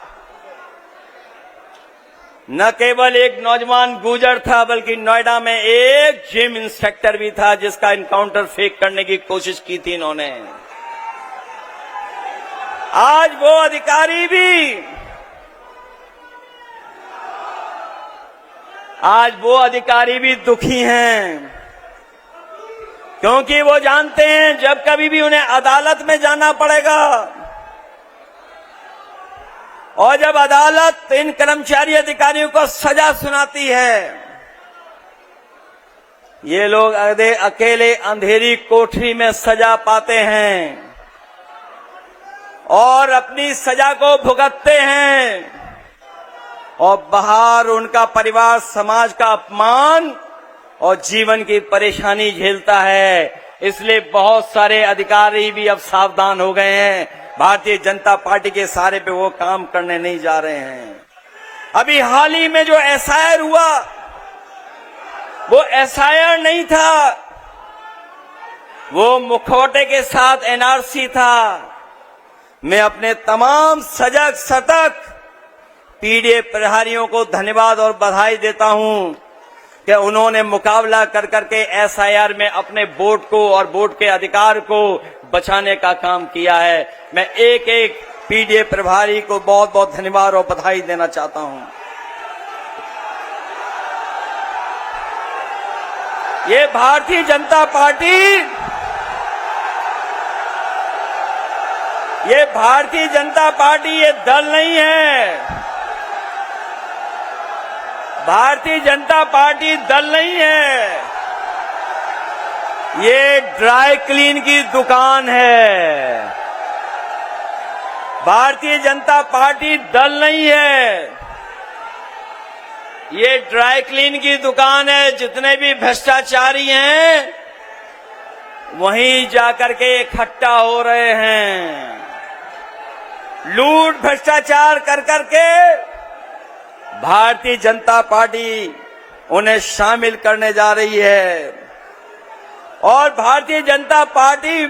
न केवल एक नौजवान गुजर था बल्कि नोएडा में एक जिम इंस्पेक्टर भी था जिसका इनकाउंटर फेक करने की कोशिश की थी इन्होंने। आज वो अधिकारी भी दुखी हैं, क्योंकि वो जानते हैं जब कभी भी उन्हें अदालत में जाना पड़ेगा और जब अदालत इन कर्मचारी अधिकारियों को सजा सुनाती है, ये लोग अकेले अंधेरी कोठरी में सजा पाते हैं और अपनी सजा को भुगतते हैं और बाहर उनका परिवार समाज का अपमान और जीवन की परेशानी झेलता है। इसलिए बहुत सारे अधिकारी भी अब सावधान हो गए हैं। भारतीय जनता पार्टी के सहारे पे वो काम करने नहीं जा रहे हैं। अभी हाल ही में जो एसआईआर हुआ, वो एसआईआर नहीं था, वो मुखौटे के साथ एनआरसी था। मैं अपने तमाम सजग सतर्क पीडीए प्रहरियों को धन्यवाद और बधाई देता हूं कि उन्होंने मुकाबला कर करके एसआईआर में अपने वोट को और वोट के अधिकार को बचाने का काम किया है। मैं एक एक पीडीए प्रभारी को बहुत बहुत धन्यवाद और बधाई देना चाहता हूं। ये भारतीय जनता पार्टी ये दल नहीं है। भारतीय जनता पार्टी दल नहीं है, ये ड्राई क्लीन की दुकान है। भारतीय जनता पार्टी दल नहीं है, ये ड्राई क्लीन की दुकान है। जितने भी भ्रष्टाचारी हैं वहीं जाकर के इकट्ठा हो रहे हैं। लूट भ्रष्टाचार कर करके भारतीय जनता पार्टी उन्हें शामिल करने जा रही है। और भारतीय जनता पार्टी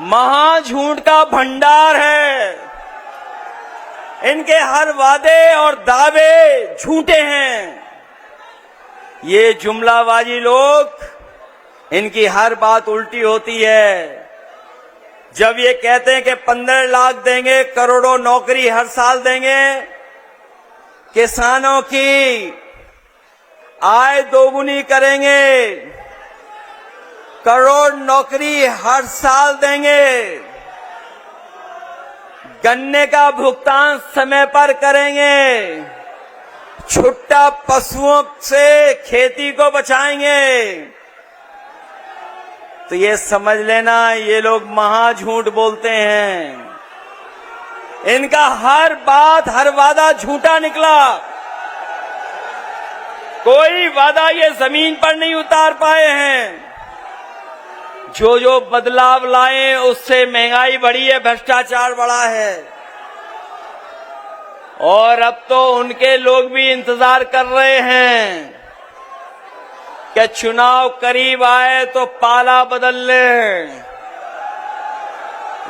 महाझूठ का भंडार है। इनके हर वादे और दावे झूठे हैं। ये जुमलाबाजी लोग, इनकी हर बात उल्टी होती है। जब ये कहते हैं कि 15 लाख देंगे, करोड़ों नौकरी हर साल देंगे, किसानों की आय दोगुनी करेंगे, करोड़ नौकरी हर साल देंगे, गन्ने का भुगतान समय पर करेंगे, छुट्टा पशुओं से खेती को बचाएंगे, तो ये समझ लेना ये लोग महाझूठ बोलते हैं। इनका हर बात, हर वादा झूठा निकला। कोई वादा ये जमीन पर नहीं उतार पाए हैं। जो जो बदलाव लाए उससे महंगाई बढ़ी है, भ्रष्टाचार बढ़ा है। और अब तो उनके लोग भी इंतजार कर रहे हैं कि चुनाव करीब आए तो पाला बदल ले।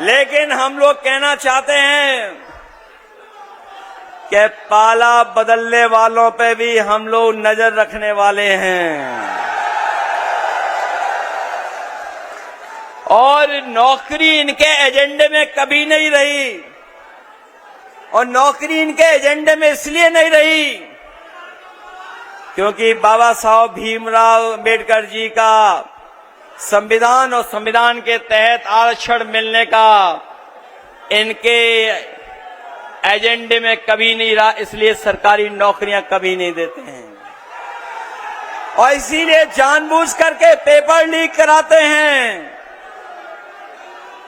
लेकिन हम लोग कहना चाहते हैं कि पाला बदलने वालों पे भी हम लोग नजर रखने वाले हैं। और नौकरी इनके एजेंडे में कभी नहीं रही। और नौकरी इनके एजेंडे में इसलिए नहीं रही क्योंकि बाबा साहब भीमराव अंबेडकर जी का संविधान और संविधान के तहत आरक्षण मिलने का इनके एजेंडे में कभी नहीं रहा। इसलिए सरकारी नौकरियां कभी नहीं देते हैं और इसीलिए जानबूझ करके पेपर लीक कराते हैं।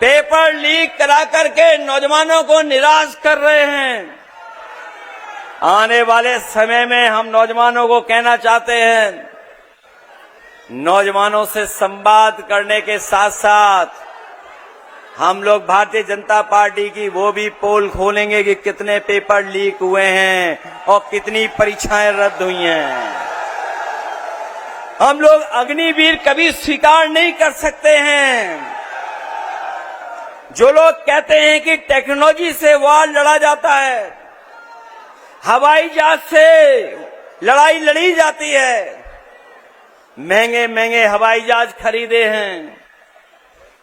पेपर लीक करा करके नौजवानों को निराश कर रहे हैं। आने वाले समय में हम नौजवानों को कहना चाहते हैं, नौजवानों से संवाद करने के साथ साथ हम लोग भारतीय जनता पार्टी की वो भी पोल खोलेंगे कि कितने पेपर लीक हुए हैं और कितनी परीक्षाएं रद्द हुई हैं। हम लोग अग्निवीर कभी स्वीकार नहीं कर सकते हैं। जो लोग कहते हैं कि टेक्नोलॉजी से वार लड़ा जाता है, हवाई जहाज से लड़ाई लड़ी जाती है, महंगे महंगे हवाई जहाज खरीदे हैं,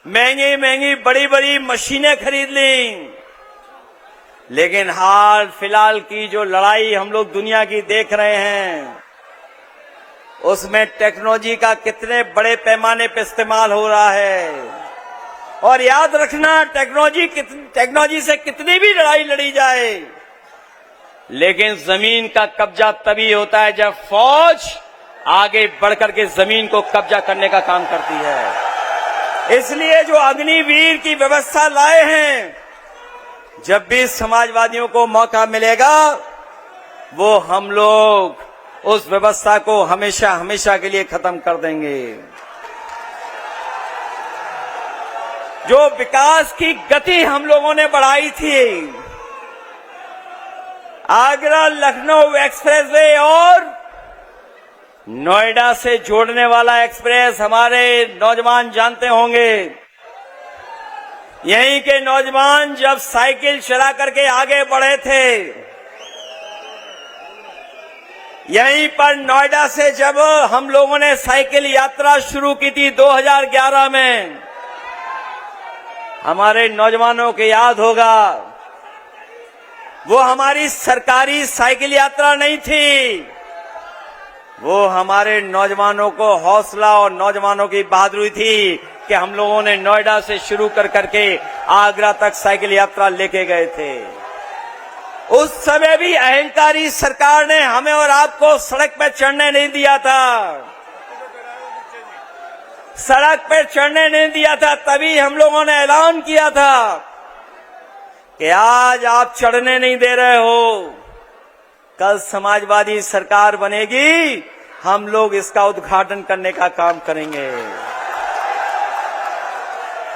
महंगी महंगी बड़ी बड़ी मशीनें खरीद ली, लेकिन हाल फिलहाल की जो लड़ाई हम लोग दुनिया की देख रहे हैं उसमें टेक्नोलॉजी का कितने बड़े पैमाने पर इस्तेमाल हो रहा है। और याद रखना, टेक्नोलॉजी से कितनी भी लड़ाई लड़ी जाए, लेकिन जमीन का कब्जा तभी होता है जब फौज आगे बढ़कर के जमीन को कब्जा करने का काम करती है। इसलिए जो अग्निवीर की व्यवस्था लाए हैं, जब भी समाजवादियों को मौका मिलेगा वो हम लोग उस व्यवस्था को हमेशा हमेशा के लिए खत्म कर देंगे। जो विकास की गति हम लोगों ने बढ़ाई थी, आगरा लखनऊ एक्सप्रेसवे और नोएडा से जोड़ने वाला एक्सप्रेस, हमारे नौजवान जानते होंगे। यहीं के नौजवान जब साइकिल चला करके आगे बढ़े थे, यहीं पर नोएडा से जब हम लोगों ने साइकिल यात्रा शुरू की थी 2011 में, हमारे नौजवानों को याद होगा वो हमारी सरकारी साइकिल यात्रा नहीं थी, वो हमारे नौजवानों को हौसला और नौजवानों की बहादुरी थी कि हम लोगों ने नोएडा से शुरू कर करके आगरा तक साइकिल यात्रा लेके गए थे। उस समय भी अहंकारी सरकार ने हमें और आपको सड़क पर चढ़ने नहीं दिया था, सड़क पर चढ़ने नहीं दिया था। तभी हम लोगों ने ऐलान किया था कि आज आप चढ़ने नहीं दे रहे हो, कल समाजवादी सरकार बनेगी, हम लोग इसका उद्घाटन करने का काम करेंगे।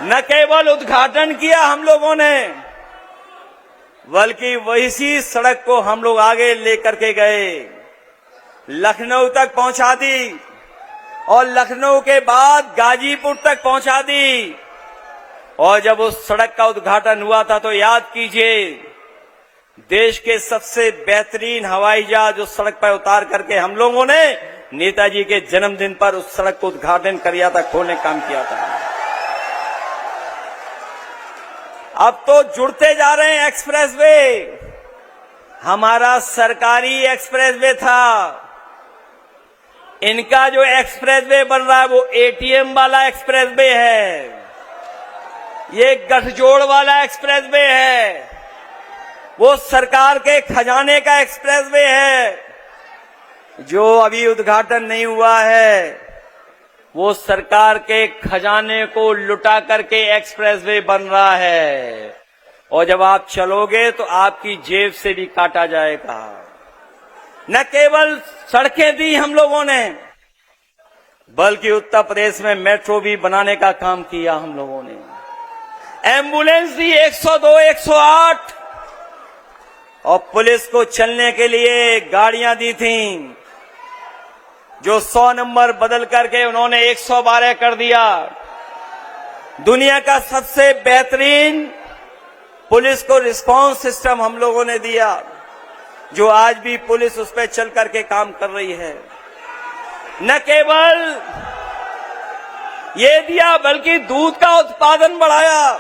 न केवल उद्घाटन किया हम लोगों ने, बल्कि वही सड़क को हम लोग आगे लेकर के गए, लखनऊ तक पहुंचा दी और लखनऊ के बाद गाजीपुर तक पहुंचा दी। और जब उस सड़क का उद्घाटन हुआ था तो याद कीजिए, देश के सबसे बेहतरीन हवाई जहाज उस सड़क पर उतार करके हम लोगों ने नेताजी के जन्मदिन पर उस सड़क को उद्घाटन किया था, खोलने का काम किया था। अब तो जुड़ते जा रहे हैं एक्सप्रेसवे। हमारा सरकारी एक्सप्रेसवे था, इनका जो एक्सप्रेसवे बन रहा है वो एटीएम वाला एक्सप्रेसवे है, ये गठजोड़ वाला एक्सप्रेसवे है, वो सरकार के खजाने का एक्सप्रेसवे है। जो अभी उद्घाटन नहीं हुआ है वो सरकार के खजाने को लुटा करके एक्सप्रेसवे बन रहा है, और जब आप चलोगे तो आपकी जेब से भी काटा जाएगा। न केवल सड़कें दी हम लोगों ने, बल्कि उत्तर प्रदेश में मेट्रो भी बनाने का काम किया हम लोगों ने। एम्बुलेंस दी 102, 108, और पुलिस को चलने के लिए गाड़ियां दी थीं, जो 100 नंबर बदल करके उन्होंने 112 कर दिया। दुनिया का सबसे बेहतरीन पुलिस को रिस्पांस सिस्टम हम लोगों ने दिया, जो आज भी पुलिस उस पर चल करके काम कर रही है। न केवल ये दिया बल्कि दूध का उत्पादन बढ़ाया।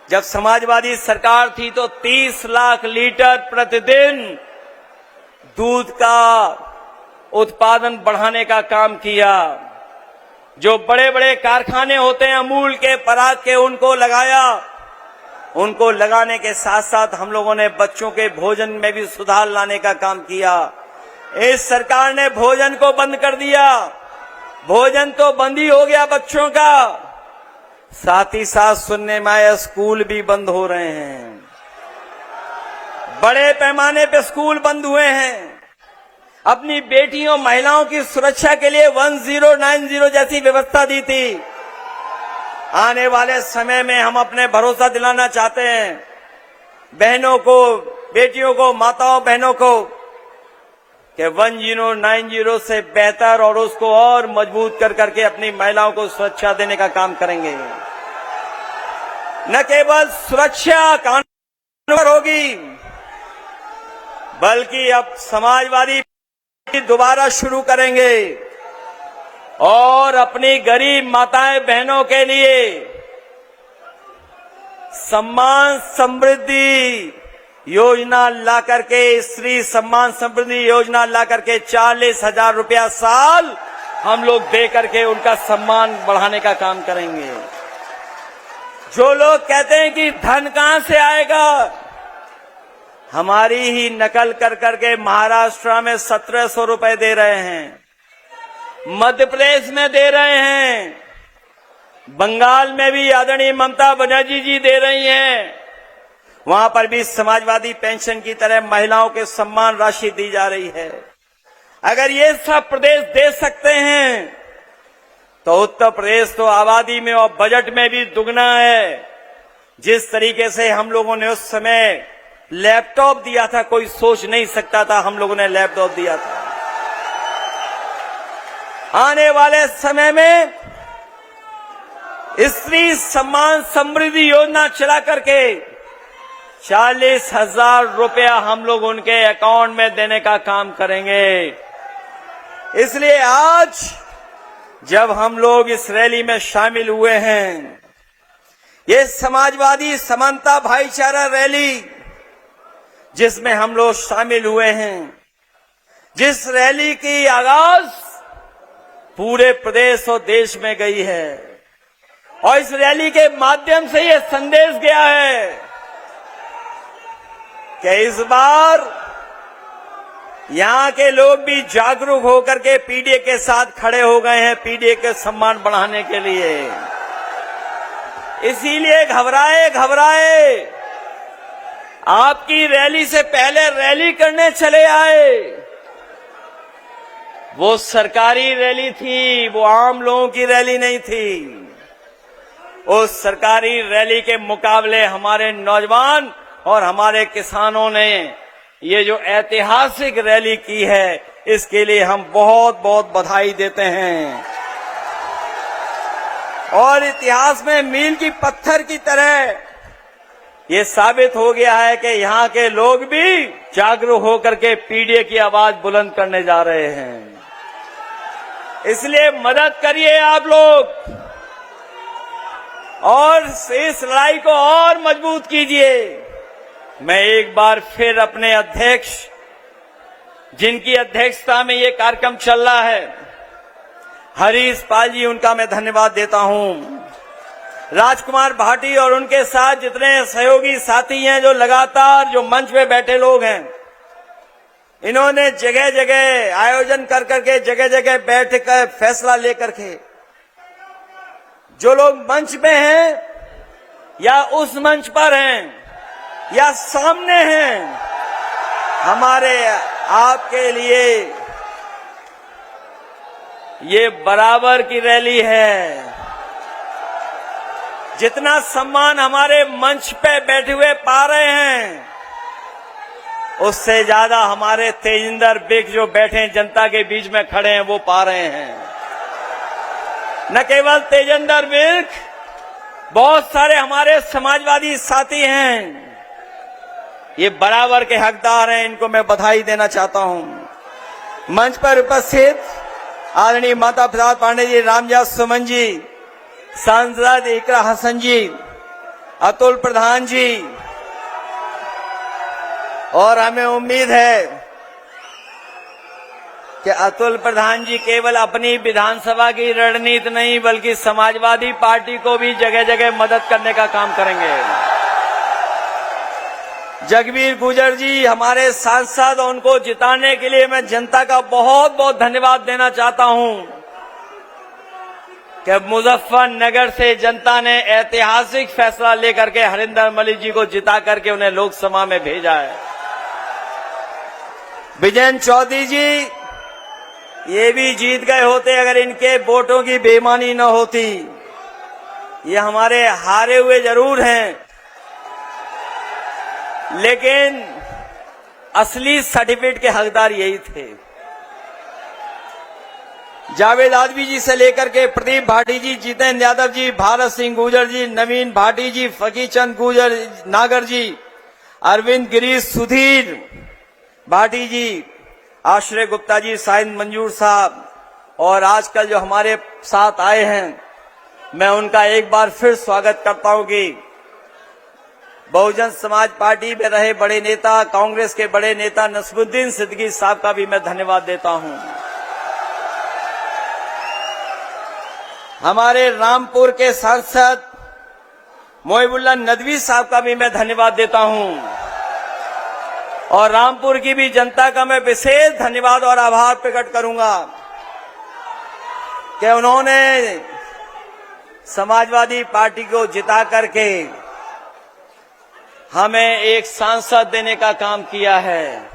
जब समाजवादी सरकार थी तो 30 लाख लीटर प्रतिदिन दूध का उत्पादन बढ़ाने का काम किया। जो बड़े बड़े कारखाने होते हैं अमूल के, पराग के, उनको लगाया। उनको लगाने के साथ साथ हम लोगों ने बच्चों के भोजन में भी सुधार लाने का काम किया। इस सरकार ने भोजन को बंद कर दिया। भोजन तो बंद ही हो गया बच्चों का, साथ ही साथ सुनने में आया स्कूल भी बंद हो रहे हैं। बड़े पैमाने पे स्कूल बंद हुए हैं। अपनी बेटियों महिलाओं की सुरक्षा के लिए 1090 जैसी व्यवस्था दी थी। आने वाले समय में हम अपने भरोसा दिलाना चाहते हैं बहनों को, बेटियों को, माताओं बहनों को, कि 1090 से बेहतर और उसको और मजबूत कर करके अपनी महिलाओं को सुरक्षा देने का काम करेंगे। न केवल सुरक्षा कानून पर होगी, बल्कि अब समाजवादी दोबारा शुरू करेंगे और अपनी गरीब माताएं बहनों के लिए सम्मान समृद्धि योजना ला करके, स्त्री सम्मान समृद्धि योजना ला करके 40,000 रुपया साल हम लोग दे करके उनका सम्मान बढ़ाने का काम करेंगे। जो लोग कहते हैं कि धन कहां से आएगा, हमारी ही नकल कर करके महाराष्ट्र में 1700 रुपए दे रहे हैं, मध्य प्रदेश में दे रहे हैं, बंगाल में भी आदरणीय ममता बनर्जी जी दे रही हैं। वहां पर भी समाजवादी पेंशन की तरह महिलाओं के सम्मान राशि दी जा रही है। अगर ये सब प्रदेश दे सकते हैं तो उत्तर प्रदेश तो आबादी में और बजट में भी दुगना है। जिस तरीके से हम लोगों ने उस समय लैपटॉप दिया था, कोई सोच नहीं सकता था हम लोगों ने लैपटॉप दिया था। आने वाले समय में स्त्री सम्मान समृद्धि योजना चला करके 40,000 रुपया हम लोग उनके अकाउंट में देने का काम करेंगे। इसलिए आज जब हम लोग इस रैली में शामिल हुए हैं, ये समाजवादी समानता भाईचारा रैली जिसमें हम लोग शामिल हुए हैं, जिस रैली की आगाज पूरे प्रदेश और देश में गई है, और इस रैली के माध्यम से ये संदेश गया है कि इस बार यहां के लोग भी जागरूक होकर के पीडीए के साथ खड़े हो गए हैं, पीडीए के सम्मान बढ़ाने के लिए। इसीलिए घबराए आपकी रैली से पहले रैली करने चले आए। वो सरकारी रैली थी, वो आम लोगों की रैली नहीं थी। उस सरकारी रैली के मुकाबले हमारे नौजवान और हमारे किसानों ने ये जो ऐतिहासिक रैली की है, इसके लिए हम बहुत बहुत बधाई देते हैं। और इतिहास में मील की पत्थर की तरह ये साबित हो गया है कि यहाँ के लोग भी जागरूक होकर के पीडीए की आवाज बुलंद करने जा रहे हैं। इसलिए मदद करिए आप लोग और इस लड़ाई को और मजबूत कीजिए। मैं एक बार फिर अपने अध्यक्ष, जिनकी अध्यक्षता में ये कार्यक्रम चल रहा है, हरीश पाल जी, उनका मैं धन्यवाद देता हूं। राजकुमार भाटी और उनके साथ जितने सहयोगी साथी हैं, जो लगातार जो मंच पे बैठे लोग हैं, इन्होंने जगह जगह आयोजन कर करके जगह जगह बैठ कर फैसला लेकर के, जो लोग मंच पे हैं या उस मंच पर हैं या सामने हैं, हमारे आपके लिए ये बराबर की रैली है। जितना सम्मान हमारे मंच पे बैठे हुए पा रहे हैं, उससे ज्यादा हमारे तेजिंदर बिग जो बैठे हैं, जनता के बीच में खड़े हैं, वो पा रहे हैं। न केवल तेजिंदर बिग, बहुत सारे हमारे समाजवादी साथी हैं, ये बराबर के हकदार हैं। इनको मैं बधाई देना चाहता हूं। मंच पर उपस्थित आदरणीय माता प्रसाद पांडे जी, रामजास सुमन जी, सांसद इकरा हसन जी, अतुल प्रधान जी, और हमें उम्मीद है कि अतुल प्रधान जी केवल अपनी विधानसभा की रणनीति नहीं, बल्कि समाजवादी पार्टी को भी जगह जगह मदद करने का काम करेंगे। जगबीर गुजर जी हमारे सांसद, उनको जिताने के लिए मैं जनता का बहुत बहुत धन्यवाद देना चाहता हूं कि मुजफ्फरनगर से जनता ने ऐतिहासिक फैसला लेकर के हरिंदर मलिक जी को जिता करके उन्हें लोकसभा में भेजा है। विजयन चौधरी जी ये भी जीत गए होते अगर इनके वोटों की बेईमानी न होती। ये हमारे हारे हुए जरूर हैं, लेकिन असली सर्टिफिकेट के हकदार यही थे। जावेद आदमी जी से लेकर के प्रदीप भाटी जी, जितेंद्र यादव जी, भारत सिंह गुर्जर जी, नवीन भाटी जी, फकीर चंद गुर्जर नागर जी, अरविंद गिरीश, सुधीर भाटी जी, आश्रय गुप्ता जी, साहिद मंजूर साहब, और आजकल जो हमारे साथ आए हैं, मैं उनका एक बार फिर स्वागत करता हूं कि बहुजन समाज पार्टी में रहे बड़े नेता, कांग्रेस के बड़े नेता नसरुद्दीन सिद्दीकी साहब का भी मैं धन्यवाद देता हूं। हमारे रामपुर के सांसद मोहिबुल्लाह नदवी साहब का भी मैं धन्यवाद देता हूं, और रामपुर की भी जनता का मैं विशेष धन्यवाद और आभार प्रकट करूंगा कि उन्होंने समाजवादी पार्टी को जिता करके हमें एक सांसद देने का काम किया है।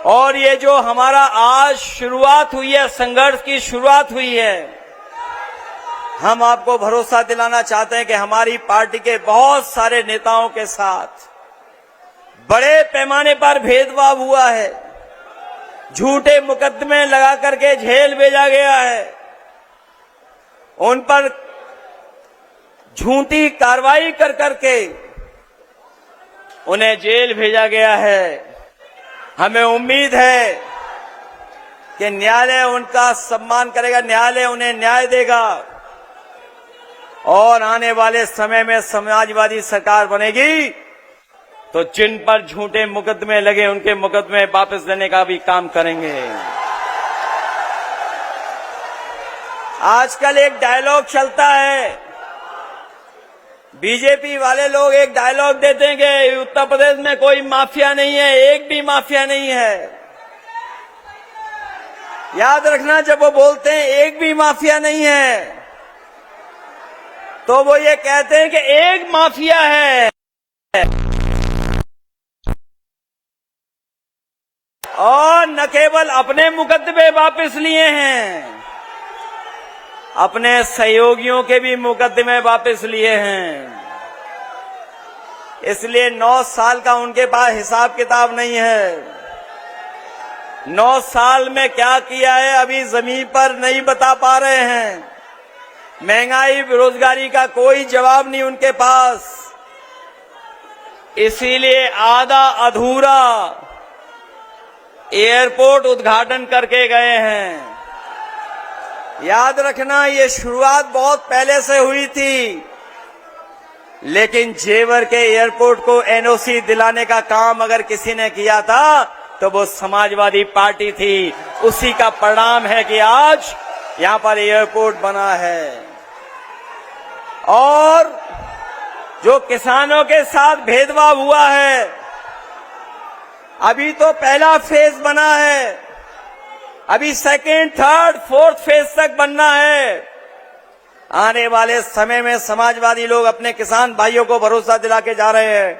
और ये जो हमारा आज शुरुआत हुई है, संघर्ष की शुरुआत हुई है, हम आपको भरोसा दिलाना चाहते हैं कि हमारी पार्टी के बहुत सारे नेताओं के साथ बड़े पैमाने पर भेदभाव हुआ है, झूठे मुकदमे लगा करके जेल भेजा गया है, उन पर झूठी कार्रवाई कर करके उन्हें जेल भेजा गया है। हमें उम्मीद है कि न्यायालय उनका सम्मान करेगा, न्यायालय उन्हें न्याय देगा, और आने वाले समय में समाजवादी सरकार बनेगी तो जिन पर झूठे मुकदमे लगे उनके मुकदमे वापस देने का भी काम करेंगे। आजकल एक डायलॉग चलता है, बीजेपी वाले लोग एक डायलॉग देते हैं कि उत्तर प्रदेश में कोई माफिया नहीं है, एक भी माफिया नहीं है। याद रखना, जब वो बोलते हैं एक भी माफिया नहीं है, तो वो ये कहते हैं कि एक माफिया है, और न केवल अपने मुकदमे वापस लिए हैं, अपने सहयोगियों के भी मुकदमे वापस लिए हैं। इसलिए 9 साल का उनके पास हिसाब किताब नहीं है। 9 साल में क्या किया है अभी जमीन पर नहीं बता पा रहे हैं। महंगाई बेरोजगारी का कोई जवाब नहीं उनके पास, इसीलिए आधा अधूरा एयरपोर्ट उद्घाटन करके गए हैं। याद रखना, ये शुरुआत बहुत पहले से हुई थी, लेकिन जेवर के एयरपोर्ट को एनओसी दिलाने का काम अगर किसी ने किया था तो वो समाजवादी पार्टी थी। उसी का परिणाम है कि आज यहां पर एयरपोर्ट बना है। और जो किसानों के साथ भेदभाव हुआ है, अभी तो पहला फेज बना है, अभी सेकेंड, थर्ड, फोर्थ फेज तक बनना है। आने वाले समय में समाजवादी लोग अपने किसान भाइयों को भरोसा दिला के जा रहे हैं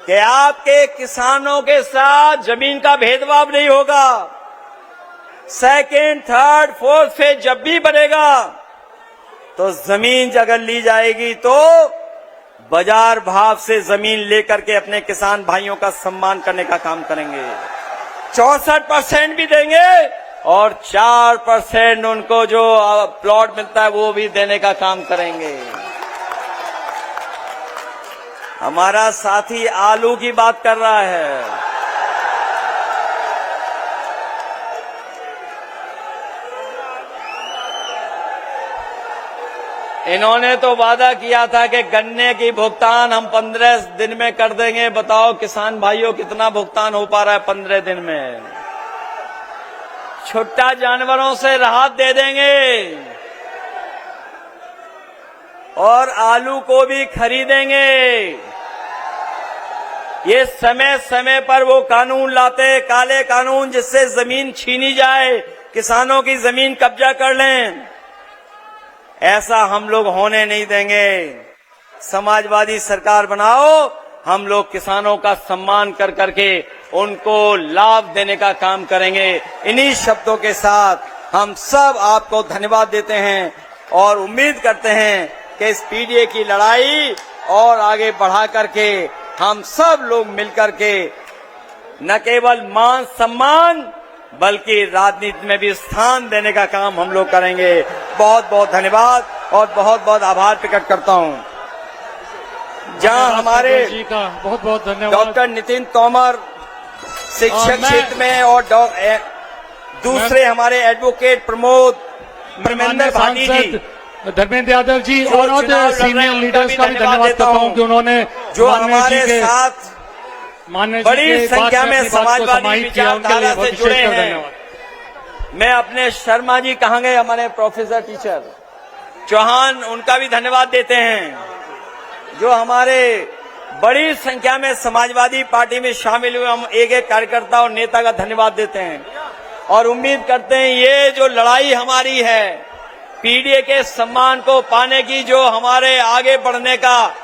कि आपके किसानों के साथ जमीन का भेदभाव नहीं होगा। सेकेंड, थर्ड, फोर्थ फेज जब भी बनेगा तो जमीन अगर ली जाएगी तो बाजार भाव से जमीन लेकर के अपने किसान भाइयों का सम्मान करने का काम करेंगे। 64% भी देंगे और 4% उनको जो प्लॉट मिलता है वो भी देने का काम करेंगे। हमारा साथी आलू की बात कर रहा है। इन्होंने तो वादा किया था कि गन्ने की भुगतान हम 15 दिन में कर देंगे। बताओ किसान भाइयों कितना भुगतान हो पा रहा है 15 दिन में। छुट्टा जानवरों से राहत दे देंगे और आलू को भी खरीदेंगे। ये समय समय पर वो कानून लाते, काले कानून, जिससे जमीन छीनी जाए, किसानों की जमीन कब्जा कर लें। ऐसा हम लोग होने नहीं देंगे। समाजवादी सरकार बनाओ, हम लोग किसानों का सम्मान कर करके उनको लाभ देने का काम करेंगे। इन्हीं शब्दों के साथ हम सब आपको धन्यवाद देते हैं और उम्मीद करते हैं कि इस पीडीए की लड़ाई और आगे बढ़ा करके हम सब लोग मिलकर के न केवल मान सम्मान बल्कि राजनीति में भी स्थान देने का काम हम लोग करेंगे। बहुत बहुत धन्यवाद और बहुत बहुत आभार प्रकट करता हूं। जहां हमारे जी का बहुत बहुत धन्यवाद। डॉक्टर नितिन तोमर शिक्षक क्षेत्र में और दूसरे हमारे एडवोकेट प्रमोद धर्मेंद्र भाटी जी, धर्मेंद्र यादव जी और सीनियर लीडर्स का भी धन्यवाद करता हूं कि उन्होंने जो हमारे साथ बड़ी संख्या में समाजवादी विचारधारा से जुड़े हैं। मैं अपने शर्मा जी कहाँ गए, हमारे प्रोफेसर टीचर चौहान, उनका भी धन्यवाद देते हैं जो हमारे बड़ी संख्या में समाजवादी पार्टी में शामिल हुए। हम एक एक कार्यकर्ता और नेता का धन्यवाद देते हैं और उम्मीद करते हैं ये जो लड़ाई हमारी है, पीडीए के सम्मान को पाने की जो हमारे आगे बढ़ने का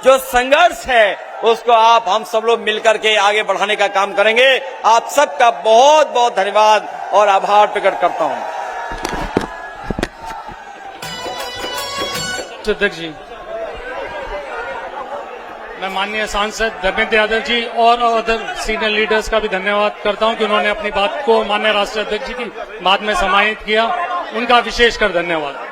जो संघर्ष है, उसको आप हम सब लोग मिलकर के आगे बढ़ाने का काम करेंगे। आप सबका बहुत बहुत धन्यवाद और आभार प्रकट करता हूं। अध्यक्ष जी, मैं माननीय सांसद धर्मेंद्र यादव जी और अदर सीनियर लीडर्स का भी धन्यवाद करता हूं कि उन्होंने अपनी बात को माननीय राष्ट्रीय अध्यक्ष जी की बात में समाहित किया। उनका विशेषकर धन्यवाद।